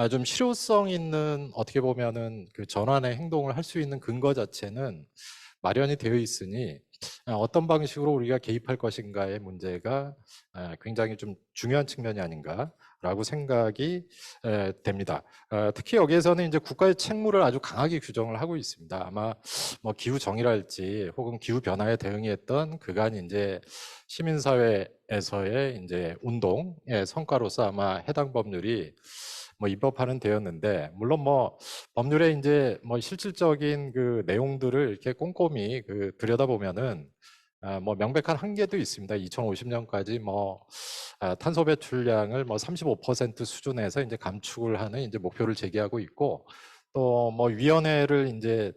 좀 실효성 있는 어떻게 보면은 그 전환의 행동을 할 수 있는 근거 자체는 마련이 되어 있으니 어떤 방식으로 우리가 개입할 것인가의 문제가 굉장히 좀 중요한 측면이 아닌가라고 생각이 됩니다. 특히 여기에서는 이제 국가의 책무를 아주 강하게 규정을 하고 있습니다. 아마 뭐 기후 정의랄지 혹은 기후 변화에 대응했던 그간 이제 시민사회에서의 이제 운동의 성과로서 아마 해당 법률이 뭐 입법하는 되었는데 물론 뭐 법률에 이제 뭐 실질적인 그 내용들을 이렇게 꼼꼼히 그 들여다보면은 뭐 명백한 한계도 있습니다. 2050년까지 뭐 탄소 배출량을 뭐 35% 수준에서 이제 감축을 하는 이제 목표를 제기하고 있고 또 뭐 위원회를 이제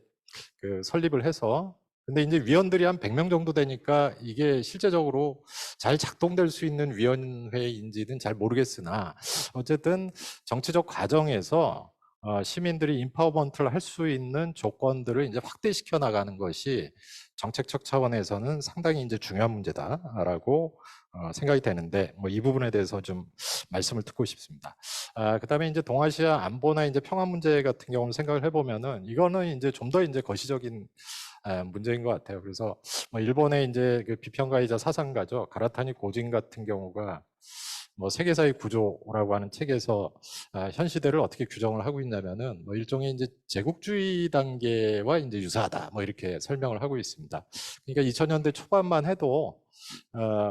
그 설립을 해서 근데 이제 위원들이 한 100명 정도 되니까 이게 실제적으로 잘 작동될 수 있는 위원회인지는 잘 모르겠으나 어쨌든 정치적 과정에서 시민들이 인파워먼트를 할 수 있는 조건들을 이제 확대시켜 나가는 것이 정책적 차원에서는 상당히 이제 중요한 문제다라고 생각이 되는데 뭐 이 부분에 대해서 좀 말씀을 듣고 싶습니다. 그다음에 이제 동아시아 안보나 이제 평화 문제 같은 경우를 생각을 해보면은 이거는 이제 좀 더 이제 거시적인 문제인 것 같아요. 그래서 뭐 일본의 이제 그 비평가이자 사상가죠 가라타니 고진 같은 경우가 뭐 세계사의 구조라고 하는 책에서 현 시대를 어떻게 규정을 하고 있냐면은 뭐 일종의 이제 제국주의 단계와 이제 유사하다 뭐 이렇게 설명을 하고 있습니다. 그러니까 2000년대 초반만 해도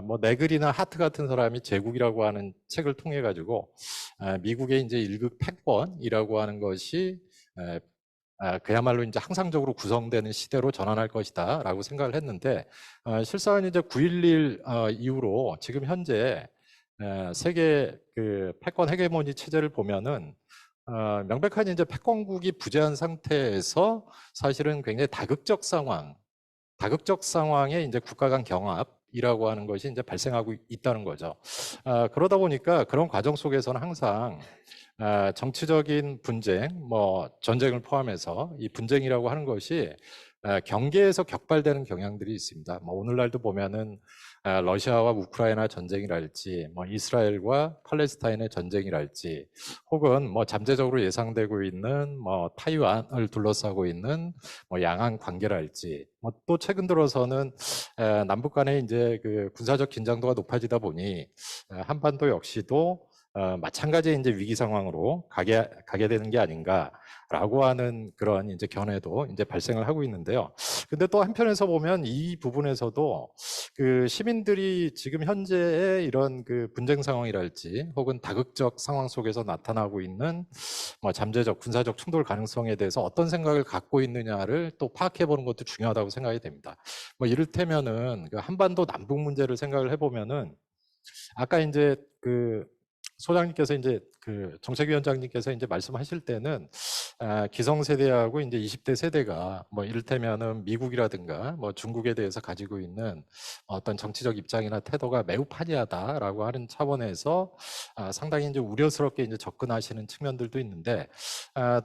뭐 네글이나 하트 같은 사람이 제국이라고 하는 책을 통해 가지고 미국의 이제 1급 패권이라고 하는 것이 그야말로 이제 항상적으로 구성되는 시대로 전환할 것이다라고 생각을 했는데 실상은 이제 9.11 이후로 지금 현재 세계 그 패권 헤게모니 체제를 보면은 명백한 이제 패권국이 부재한 상태에서 사실은 굉장히 다극적 상황에 이제 국가 간 경합이라고 하는 것이 이제 발생하고 있다는 거죠. 그러다 보니까 그런 과정 속에서는 항상 정치적인 분쟁, 뭐 전쟁을 포함해서 이 분쟁이라고 하는 것이 경계에서 격발되는 경향들이 있습니다. 뭐 오늘날도 보면은 러시아와 우크라이나 전쟁이랄지, 뭐 이스라엘과 팔레스타인의 전쟁이랄지, 혹은 뭐 잠재적으로 예상되고 있는 뭐 타이완을 둘러싸고 있는 뭐 양안 관계랄지, 뭐 또 최근 들어서는 남북 간의 이제 그 군사적 긴장도가 높아지다 보니 한반도 역시도 마찬가지의 이제 위기 상황으로 가게 되는 게 아닌가라고 하는 그런 이제 견해도 이제 발생을 하고 있는데요. 근데 또 한편에서 보면 이 부분에서도 그 시민들이 지금 현재의 이런 그 분쟁 상황이랄지 혹은 다극적 상황 속에서 나타나고 있는 뭐 잠재적 군사적 충돌 가능성에 대해서 어떤 생각을 갖고 있느냐를 또 파악해 보는 것도 중요하다고 생각이 됩니다. 뭐 이를테면은 그 한반도 남북 문제를 생각을 해보면은 아까 이제 그 소장님께서 이제 그 정책위원장님께서 이제 말씀하실 때는 기성세대하고 이제 20대 세대가 뭐 이를테면은 미국이라든가 뭐 중국에 대해서 가지고 있는 어떤 정치적 입장이나 태도가 매우 판이하다라고 하는 차원에서 상당히 이제 우려스럽게 이제 접근하시는 측면들도 있는데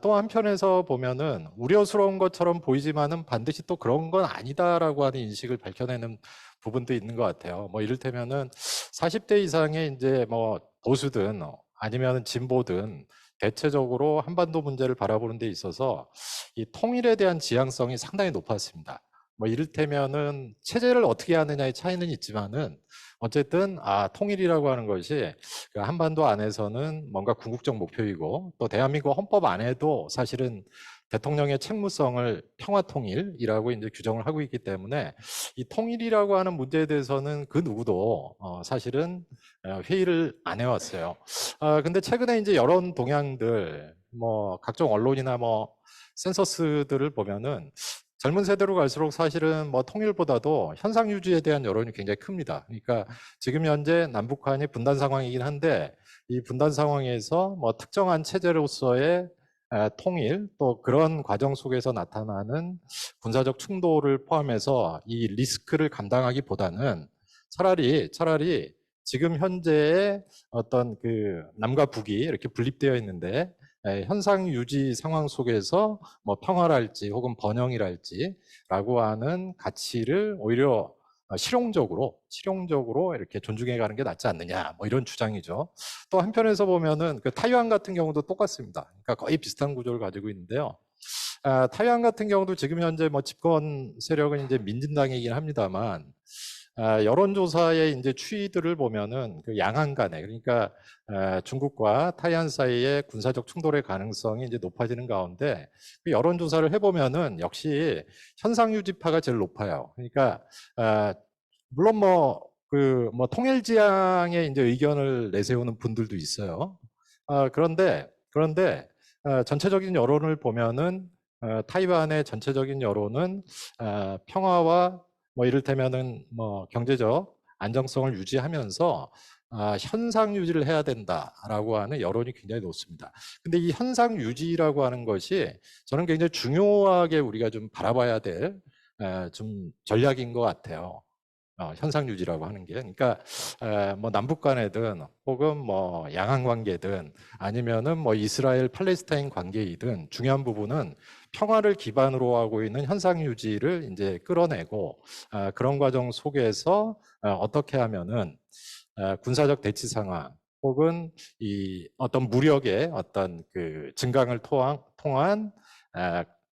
또 한편에서 보면은 우려스러운 것처럼 보이지만은 반드시 또 그런 건 아니다라고 하는 인식을 밝혀내는 부분도 있는 것 같아요. 뭐 이를테면은 40대 이상의 이제 뭐 보수든 아니면 진보든 대체적으로 한반도 문제를 바라보는 데 있어서 이 통일에 대한 지향성이 상당히 높았습니다. 뭐 이를테면은 체제를 어떻게 하느냐의 차이는 있지만은 어쨌든 통일이라고 하는 것이 그 한반도 안에서는 뭔가 궁극적 목표이고 또 대한민국 헌법 안에도 사실은 대통령의 책무성을 평화통일이라고 이제 규정을 하고 있기 때문에 이 통일이라고 하는 문제에 대해서는 그 누구도 사실은 회의를 안 해왔어요. 근데 최근에 이제 여론 동향들, 뭐 각종 언론이나 뭐 센서스들을 보면은 젊은 세대로 갈수록 사실은 뭐 통일보다도 현상 유지에 대한 여론이 굉장히 큽니다. 그러니까 지금 현재 남북한이 분단 상황이긴 한데 이 분단 상황에서 뭐 특정한 체제로서의 통일 또 그런 과정 속에서 나타나는 군사적 충돌을 포함해서 이 리스크를 감당하기보다는 차라리 지금 현재의 어떤 그 남과 북이 이렇게 분립되어 있는데 현상 유지 상황 속에서 뭐 평화랄지 혹은 번영이랄지라고 하는 가치를 오히려 실용적으로 이렇게 존중해 가는 게 낫지 않느냐 뭐 이런 주장이죠. 또 한편에서 보면은 그 타이완 같은 경우도 똑같습니다. 그러니까 거의 비슷한 구조를 가지고 있는데요. 타이완 같은 경우도 지금 현재 뭐 집권 세력은 이제 민진당이긴 합니다만 여론조사의 이제 추이들을 보면은 그 양안 간에 그러니까 중국과 타이완 사이의 군사적 충돌의 가능성이 이제 높아지는 가운데 그 여론조사를 해보면은 역시 현상 유지파가 제일 높아요. 그러니까 물론 뭐 통일 지향의 이제 의견을 내세우는 분들도 있어요. 그런데 전체적인 여론을 보면은 타이완의 전체적인 여론은 평화와 뭐 이를테면은 뭐 경제적 안정성을 유지하면서 현상 유지를 해야 된다라고 하는 여론이 굉장히 높습니다. 근데 이 현상 유지라고 하는 것이 저는 굉장히 중요하게 우리가 좀 바라봐야 될 좀 전략인 것 같아요. 현상 유지라고 하는 게 그러니까 뭐 남북 간에든 혹은 뭐 양안 관계든 아니면은 뭐 이스라엘 팔레스타인 관계이든 중요한 부분은 평화를 기반으로 하고 있는 현상 유지를 이제 끌어내고 그런 과정 속에서 어떻게 하면은 군사적 대치 상황 혹은 이 어떤 무력의 어떤 그 증강을 통한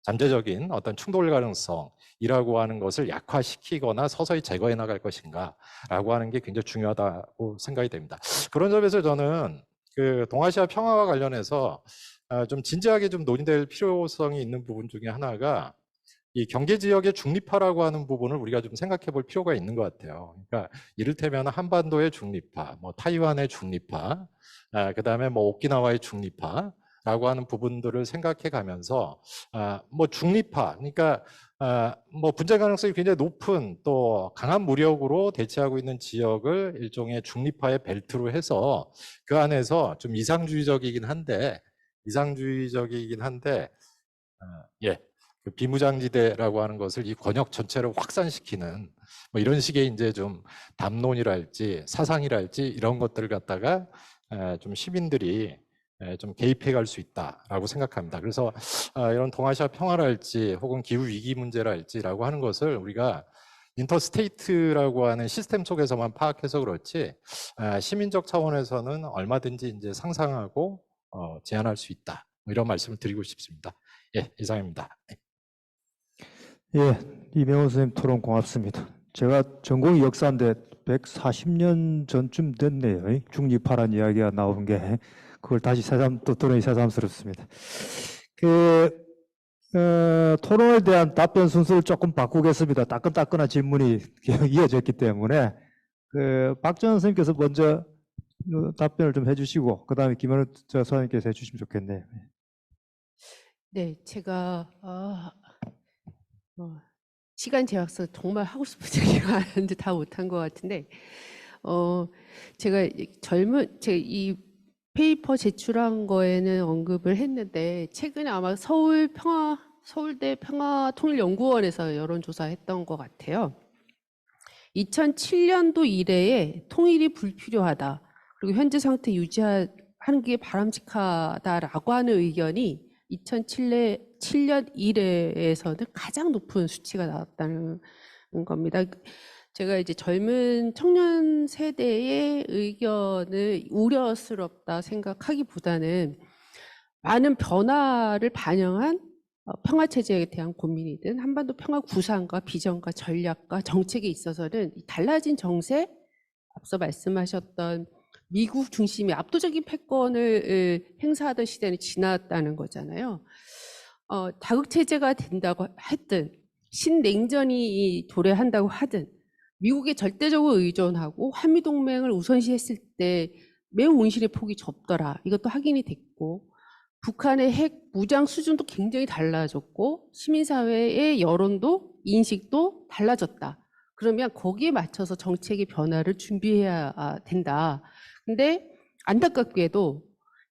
잠재적인 어떤 충돌 가능성이라고 하는 것을 약화시키거나 서서히 제거해 나갈 것인가라고 하는 게 굉장히 중요하다고 생각이 됩니다. 그런 점에서 저는 그 동아시아 평화와 관련해서 좀 진지하게 좀 논의될 필요성이 있는 부분 중에 하나가 이 경제 지역의 중립화라고 하는 부분을 우리가 좀 생각해 볼 필요가 있는 것 같아요. 그러니까 이를테면 한반도의 중립화, 뭐 타이완의 중립화, 그다음에 뭐 오키나와의 중립화라고 하는 부분들을 생각해 가면서 뭐 중립화, 그러니까 뭐 분쟁 가능성이 굉장히 높은 또 강한 무력으로 대치하고 있는 지역을 일종의 중립화의 벨트로 해서 그 안에서 좀 이상주의적이긴 한데 예. 그 비무장지대라고 하는 것을 이 권역 전체를 확산시키는 뭐 이런 식의 이제 좀 담론이랄지 사상이랄지 이런 것들을 갖다가 좀 시민들이 좀 개입해 갈 수 있다라고 생각합니다. 그래서 이런 동아시아 평화랄지 혹은 기후 위기 문제랄지라고 하는 것을 우리가 인터스테이트라고 하는 시스템 속에서만 파악해서 그렇지 시민적 차원에서는 얼마든지 이제 상상하고 제안할 수 있다. 뭐 이런 말씀을 드리고 싶습니다. 예, 이상입니다. 예, 이명호 선생님 토론 고맙습니다. 제가 전공이 역사인데 140년 전쯤 됐네요. 중립화란 이야기가 나온 게 그걸 다시 또 토론이 새삼스럽습니다. 토론에 대한 답변 순서를 조금 바꾸겠습니다. 따끈따끈한 질문이 이어졌기 때문에 박정현 선생님께서 먼저 답변을 좀 해주시고 그 다음에 김현우 선생님께서 해주시면 좋겠네요. 네, 제가 시간 제약서 정말 하고 싶은 얘기가 많은데 다 못한 것 같은데 제가 이 페이퍼 제출한 거에는 언급을 했는데 최근에 아마 서울대 평화통일연구원에서 여론조사했던 것 같아요. 2007년도 이래에 통일이 불필요하다. 그리고 현재 상태 유지하는 게 바람직하다라고 하는 의견이 2007년 이래에서는 가장 높은 수치가 나왔다는 겁니다. 제가 이제 젊은 청년 세대의 의견을 우려스럽다 생각하기보다는 많은 변화를 반영한 평화체제에 대한 고민이든 한반도 평화 구상과 비전과 전략과 정책에 있어서는 달라진 정세, 앞서 말씀하셨던 미국 중심의 압도적인 패권을 행사하던 시대는 지났다는 거잖아요. 다극체제가 된다고 하든 신냉전이 도래한다고 하든 미국에 절대적으로 의존하고 한미동맹을 우선시했을 때 매우 온실의 폭이 좁더라. 이것도 확인이 됐고 북한의 핵 무장 수준도 굉장히 달라졌고 시민사회의 여론도 인식도 달라졌다. 그러면 거기에 맞춰서 정책의 변화를 준비해야 된다. 근데 안타깝게도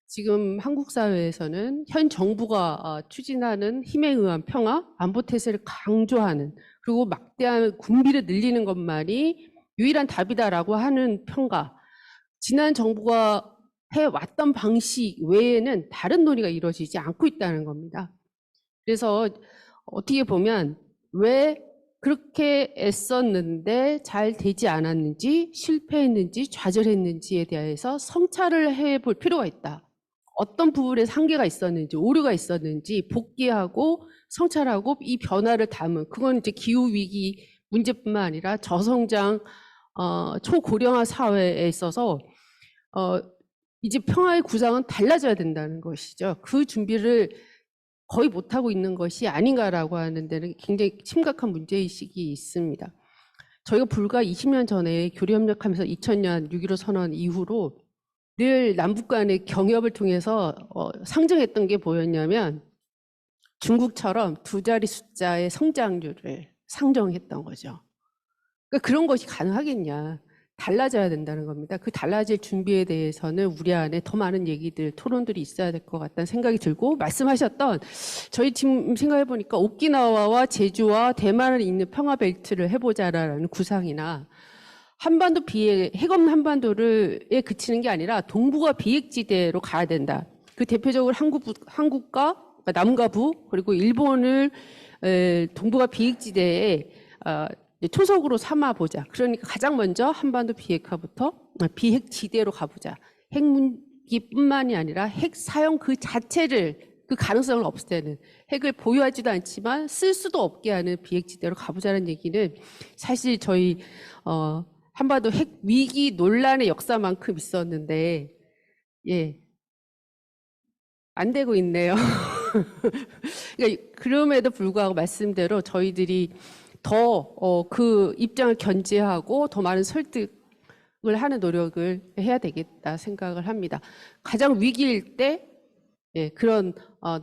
지금 한국 사회에서는 현 정부가 추진하는 힘에 의한 평화, 안보 태세를 강조하는 그리고 막대한 군비를 늘리는 것만이 유일한 답이다라고 하는 평가, 지난 정부가 해왔던 방식 외에는 다른 논의가 이루어지지 않고 있다는 겁니다. 그래서 어떻게 보면 왜 그렇게 애썼는데 잘 되지 않았는지, 실패했는지, 좌절했는지에 대해서 성찰을 해볼 필요가 있다. 어떤 부분에서 한계가 있었는지, 오류가 있었는지 복귀하고 성찰하고 이 변화를 담은, 그건 이제 기후위기 문제뿐만 아니라 저성장, 초고령화 사회에 있어서 이제 평화의 구상은 달라져야 된다는 것이죠. 그 준비를 거의 못하고 있는 것이 아닌가라고 하는 데는 굉장히 심각한 문제의식이 있습니다. 저희가 불과 20년 전에 교류협력하면서 2000년 6.15 선언 이후로 늘 남북 간의 경협을 통해서 상정했던 게 뭐였냐면 중국처럼 두 자리 숫자의 성장률을 상정했던 거죠. 그러니까 그런 것이 가능하겠냐. 달라져야 된다는 겁니다. 그 달라질 준비에 대해서는 우리 안에 더 많은 얘기들, 토론들이 있어야 될 것 같다는 생각이 들고 말씀하셨던 저희 지금 생각해 보니까 오키나와와 제주와 대만을 잇는 평화벨트를 해보자라는 구상이나 한반도 핵 없는 한반도에 그치는 게 아니라 동북아 비핵지대로 가야 된다. 그 대표적으로 한국과 그러니까 남과 북 그리고 일본을 동북아 비핵지대에 초석으로 삼아보자. 그러니까 가장 먼저 한반도 비핵지대로 가보자. 핵무기뿐만이 아니라 핵 사용 그 자체를 그 가능성을 없애는, 핵을 보유하지도 않지만 쓸 수도 없게 하는 비핵지대로 가보자는 얘기는 사실 저희 한반도 핵 위기 논란의 역사만큼 있었는데, 예, 안 되고 있네요. 그러니까 그럼에도 불구하고 말씀대로 저희들이 더 그 입장을 견제하고 더 많은 설득을 하는 노력을 해야 되겠다 생각을 합니다. 가장 위기일 때 예, 그런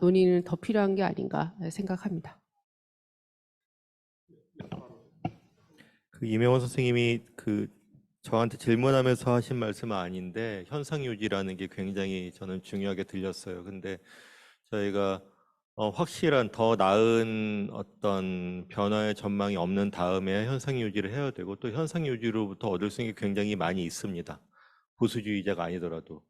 논의는 더 필요한 게 아닌가 생각합니다. 그 이명호 선생님이 저한테 질문하면서 하신 말씀은 아닌데 현상 유지라는 게 굉장히 저는 중요하게 들렸어요. 근데 저희가 확실한 더 나은 어떤 변화의 전망이 없는 다음에 현상 유지를 해야 되고, 또 현상 유지로부터 얻을 수 있는 게 굉장히 많이 있습니다. 보수주의자가 아니더라도.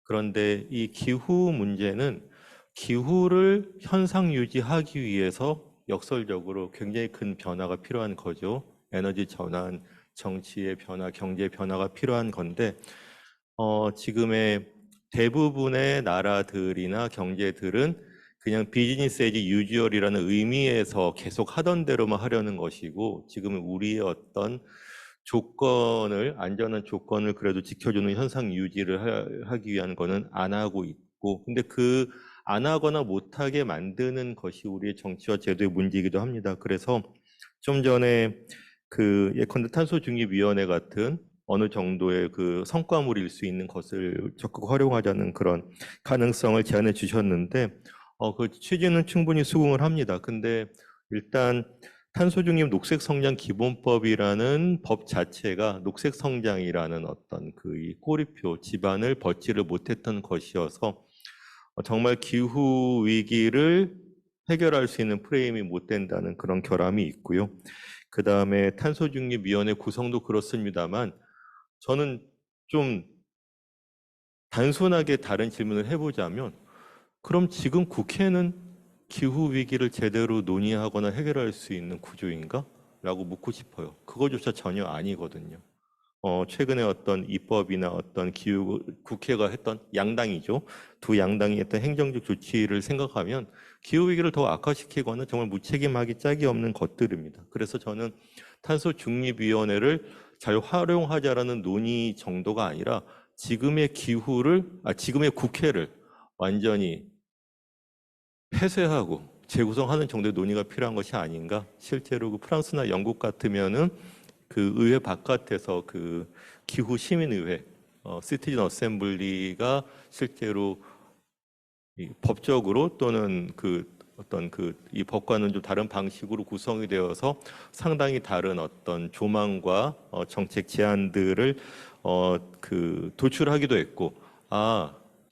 그런데 이 기후 문제는 기후를 현상 유지하기 위해서 역설적으로 굉장히 큰 변화가 필요한 거죠. 에너지 전환, 정치의 변화, 경제 변화가 필요한 건데, 지금의 대부분의 나라들이나 경제들은 그냥 비즈니스 에지 유주얼이라는 의미에서 계속 하던 대로만 하려는 것이고, 지금은 우리의 어떤 조건을, 안전한 조건을 그래도 지켜주는 현상 유지를 하기 위한 거는 안 하고 있고, 근데 안 하거나 못하게 만드는 것이 우리의 정치와 제도의 문제이기도 합니다. 그래서 좀 전에 예컨대 탄소중립위원회 같은 어느 정도의 성과물일 수 있는 것을 적극 활용하자는 그런 가능성을 제안해 주셨는데, 그 취지는 충분히 수긍을 합니다. 근데 일단 탄소중립 녹색성장 기본법이라는 법 자체가 녹색성장이라는 어떤 이 꼬리표 지반을 벗지를 못했던 것이어서 정말 기후 위기를 해결할 수 있는 프레임이 못 된다는 그런 결함이 있고요. 그 다음에 탄소중립위원회 구성도 그렇습니다만, 저는 좀 단순하게 다른 질문을 해보자면, 그럼 지금 국회는 기후 위기를 제대로 논의하거나 해결할 수 있는 구조인가? 라고 묻고 싶어요. 그거조차 전혀 아니거든요. 최근에 어떤 입법이나 어떤 국회가 했던 양당이죠. 두 양당이 했던 행정적 조치를 생각하면 기후 위기를 더 악화시키거나 정말 무책임하기 짝이 없는 것들입니다. 그래서 저는 탄소중립위원회를 잘 활용하자라는 논의 정도가 아니라 지금의 지금의 국회를 완전히 폐쇄하고 재구성하는 정도의 논의가 필요한 것이 아닌가. 실제로 프랑스나 영국 같으면은 의회 바깥에서 기후 시민의회, 시티즌 어셈블리가 실제로 법적으로 또는 이 법과는 좀 다른 방식으로 구성이 되어서 상당히 다른 어떤 조망과 정책 제안들을 도출하기도 했고,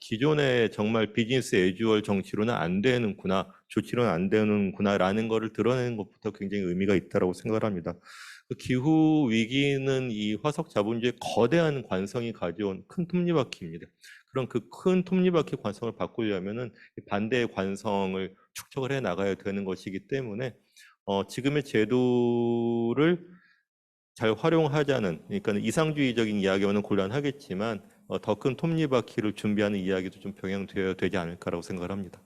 기존의 정말 비즈니스 애주얼 정치로는 안 되는구나, 조치로는 안 되는구나라는 것을 드러내는 것부터 굉장히 의미가 있다고 생각을 합니다. 기후 위기는 이 화석 자본주의의 거대한 관성이 가져온 큰 톱니바퀴입니다. 그런 큰 톱니바퀴 관성을 바꾸려면은 반대의 관성을 축적을 해 나가야 되는 것이기 때문에 지금의 제도를 잘 활용하자는, 그러니까 이상주의적인 이야기와는 곤란하겠지만 더 큰 톱니바퀴를 준비하는 이야기도 좀 병행되어야 되지 않을까라고 생각을 합니다.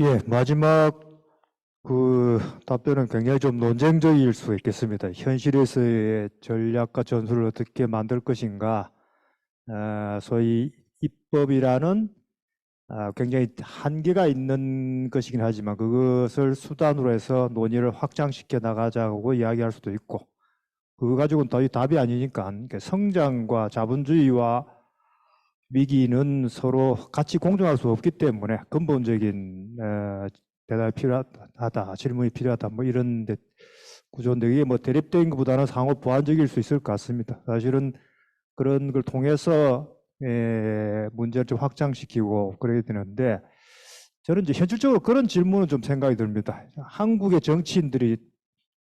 예, 마지막 답변은 굉장히 좀 논쟁적일 수 있겠습니다. 현실에서의 전략과 전술을 어떻게 만들 것인가, 소위 입법이라는 굉장히 한계가 있는 것이긴 하지만 그것을 수단으로 해서 논의를 확장시켜 나가자고 이야기할 수도 있고, 그거 가지고는 더 답이 아니니까 성장과 자본주의와 위기는 서로 같이 공존할 수 없기 때문에 근본적인 대답이 필요하다, 질문이 필요하다, 뭐 이런 구조인데, 이게 뭐 대립된 것보다는 상호 보완적일 수 있을 것 같습니다. 사실은 그런 걸 통해서 문제를 좀 확장시키고 그래야 되는데, 저는 이제 현실적으로 그런 질문은 좀 생각이 듭니다. 한국의 정치인들이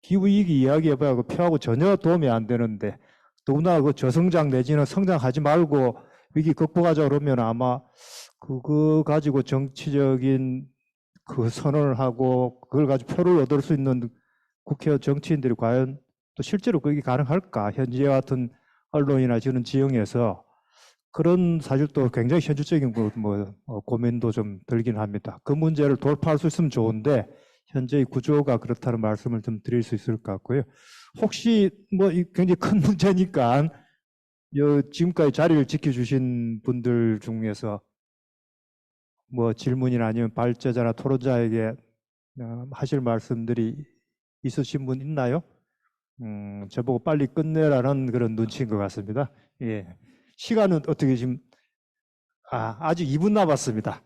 기후위기 이야기해봐야 표하고 전혀 도움이 안 되는데, 더구나 저성장 내지는 성장하지 말고 위기 극복하자 그러면 아마 그거 가지고 정치적인 선언을 하고 그걸 가지고 표를 얻을 수 있는 국회의원 정치인들이 과연 또 실제로 그게 가능할까? 현재 같은 언론이나 저런 지형에서 그런 사실 또 굉장히 현실적인 고민도 좀 들긴 합니다. 그 문제를 돌파할 수 있으면 좋은데 현재의 구조가 그렇다는 말씀을 좀 드릴 수 있을 것 같고요. 혹시 굉장히 큰 문제니까 지금까지 자리를 지켜주신 분들 중에서 질문이나 아니면 발제자나 토론자에게 하실 말씀들이 있으신 분 있나요? 저보고 빨리 끝내라는 그런 눈치인 것 같습니다. 예. 시간은 어떻게 지금 아직 2분 남았습니다.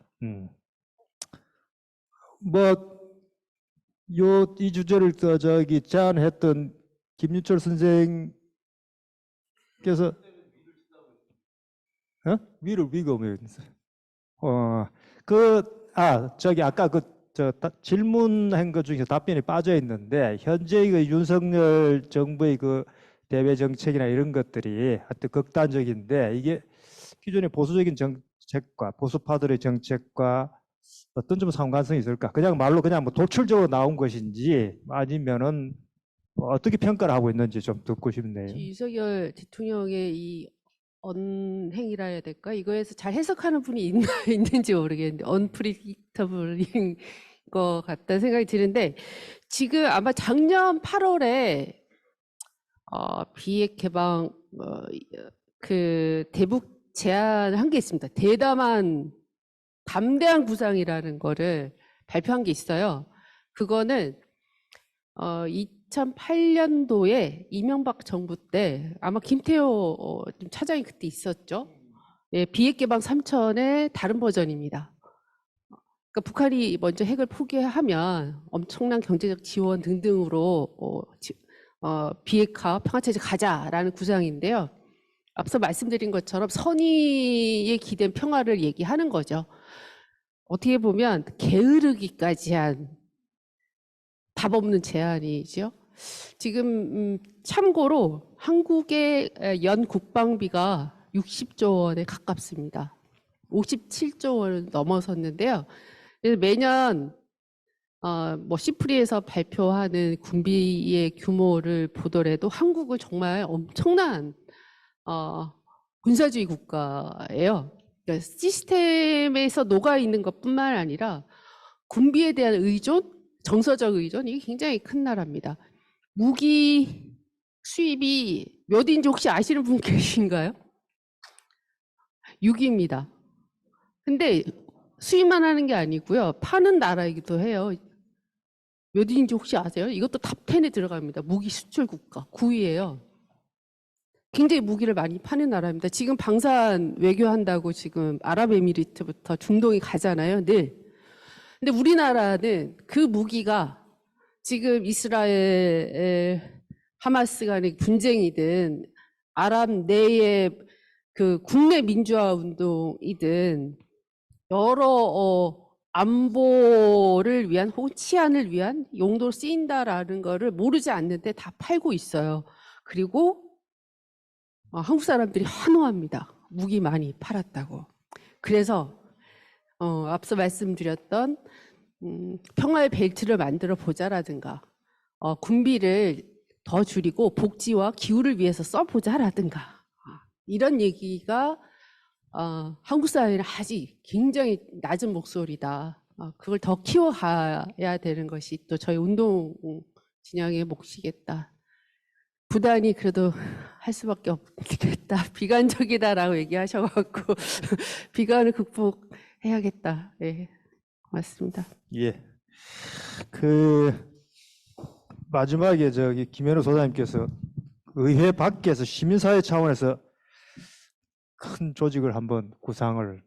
이 주제를 제안했던 김윤철 선생께서 위가 왜 있어요? 아까 질문한 것 중에서 답변이 빠져 있는데 현재의 그 윤석열 정부의 그 대외 정책이나 이런 것들이 하여튼 극단적인데 이게 기존의 보수적인 정책과 보수파들의 정책과 어떤 좀 상관성이 있을까? 그냥 말로 그냥 도출적으로 나온 것인지 아니면은 어떻게 평가를 하고 있는지 좀 듣고 싶네요. 윤석열 대통령의 이 언행이라 해야 될까? 이거에서 잘 해석하는 분이 있는지 모르겠는데 언프리딕터블인 것 같다는 생각이 드는데 지금 아마 작년 8월에 비핵 개방 그 대북 제안을 한 게 있습니다. 담대한 구상이라는 거를 발표한 게 있어요. 그거는 2008년도에 이명박 정부 때 아마 김태호 차장이 그때 있었죠. 예, 비핵 개방 3천의 다른 버전입니다. 그러니까 북한이 먼저 핵을 포기하면 엄청난 경제적 지원 등등으로 비핵화 평화체제 가자라는 구상인데요. 앞서 말씀드린 것처럼 선의에 기댄 평화를 얘기하는 거죠. 어떻게 보면 게으르기까지 한 답 없는 제안이죠. 지금 참고로 한국의 연 국방비가 60조 원에 가깝습니다. 57조 원을 넘어섰는데요. 그래서 매년 시프리에서 발표하는 군비의 규모를 보더라도 한국은 정말 엄청난 군사주의 국가예요. 그러니까 시스템에서 녹아 있는 것뿐만 아니라 군비에 대한 의존, 정서적 의존, 이게 굉장히 큰 나라입니다. 무기 수입이 몇인지 혹시 아시는 분 계신가요? 6위입니다. 근데 수입만 하는 게 아니고요. 파는 나라이기도 해요. 몇인지 혹시 아세요? 이것도 탑10에 들어갑니다. 무기 수출 국가 9위예요. 굉장히 무기를 많이 파는 나라입니다. 지금 방산 외교한다고 지금 아랍에미리트부터 중동이 가잖아요, 늘. 근데 우리나라는 그 무기가 지금 이스라엘, 하마스 간의 분쟁이든 아랍 내의 그 국내 민주화 운동이든 여러 안보를 위한 혹은 치안을 위한 용도로 쓰인다라는 거를 모르지 않는데 다 팔고 있어요. 그리고 한국 사람들이 환호합니다. 무기 많이 팔았다고. 그래서 앞서 말씀드렸던 평화의 벨트를 만들어 보자라든가 군비를 더 줄이고 복지와 기후를 위해서 써보자라든가 이런 얘기가 한국 사회는 아직 굉장히 낮은 목소리다. 그걸 더 키워가야 되는 것이 또 저희 운동 진영의 몫이겠다. 부단히 그래도 할 수밖에 없겠다. 비관적이다라고 얘기하셔갖고 비관을 극복해야겠다. 네, 고맙습니다. 예. 마지막에 김현우 소장님께서 의회 밖에서 시민사회 차원에서 큰 조직을 한번 구상을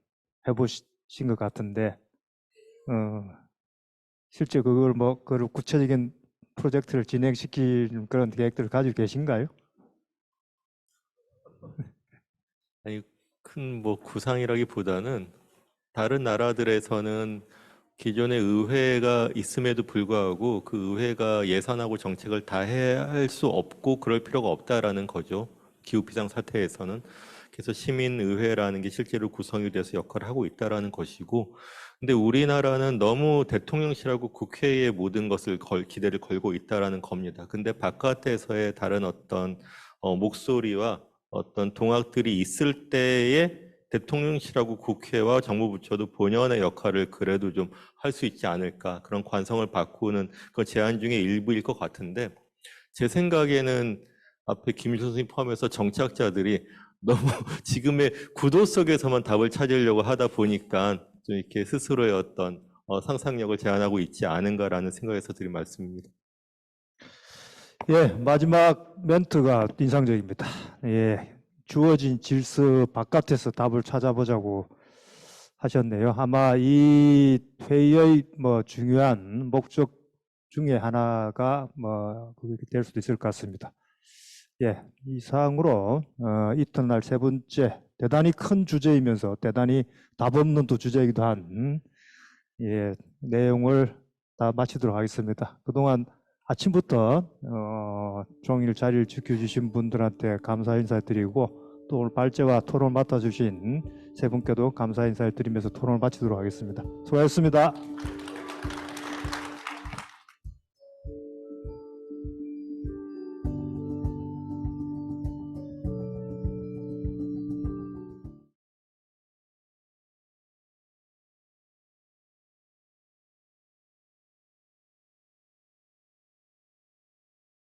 해보신 것 같은데, 실제 그걸 구체적인 프로젝트를 진행시키는 그런 계획들을 가지고 계신가요? 아니, 큰 구상이라기보다는 다른 나라들에서는 기존의 의회가 있음에도 불구하고 그 의회가 예산하고 정책을 다 할 수 없고 그럴 필요가 없다라는 거죠. 기후 비상 사태에서는. 그래서 시민의회라는 게 실제로 구성이 돼서 역할을 하고 있다라는 것이고, 근데 우리나라는 너무 대통령실하고 국회에 모든 것을 기대를 걸고 있다라는 겁니다. 근데 바깥에서의 다른 어떤 목소리와 어떤 동학들이 있을 때에 대통령실하고 국회와 정부 부처도 본연의 역할을 그래도 좀 할 수 있지 않을까, 그런 관성을 바꾸는 그 제안 중에 일부일 것 같은데, 제 생각에는 앞에 김일성 선생님 포함해서 정치학자들이 너무 지금의 구도 속에서만 답을 찾으려고 하다 보니까 좀 이렇게 스스로의 어떤 상상력을 제한하고 있지 않은가라는 생각에서 드린 말씀입니다. 예, 마지막 멘트가 인상적입니다. 예, 주어진 질서 바깥에서 답을 찾아보자고 하셨네요. 아마 이 회의의 중요한 목적 중에 하나가 그렇게 될 수도 있을 것 같습니다. 예, 이상으로 이튿날 세 번째 대단히 큰 주제이면서 대단히 답 없는 또 주제이기도 한 내용을 다 마치도록 하겠습니다. 그동안 아침부터 종일 자리를 지켜주신 분들한테 감사 인사드리고 또 오늘 발제와 토론 맡아주신 세 분께도 감사 인사를 드리면서 토론을 마치도록 하겠습니다. 수고하셨습니다.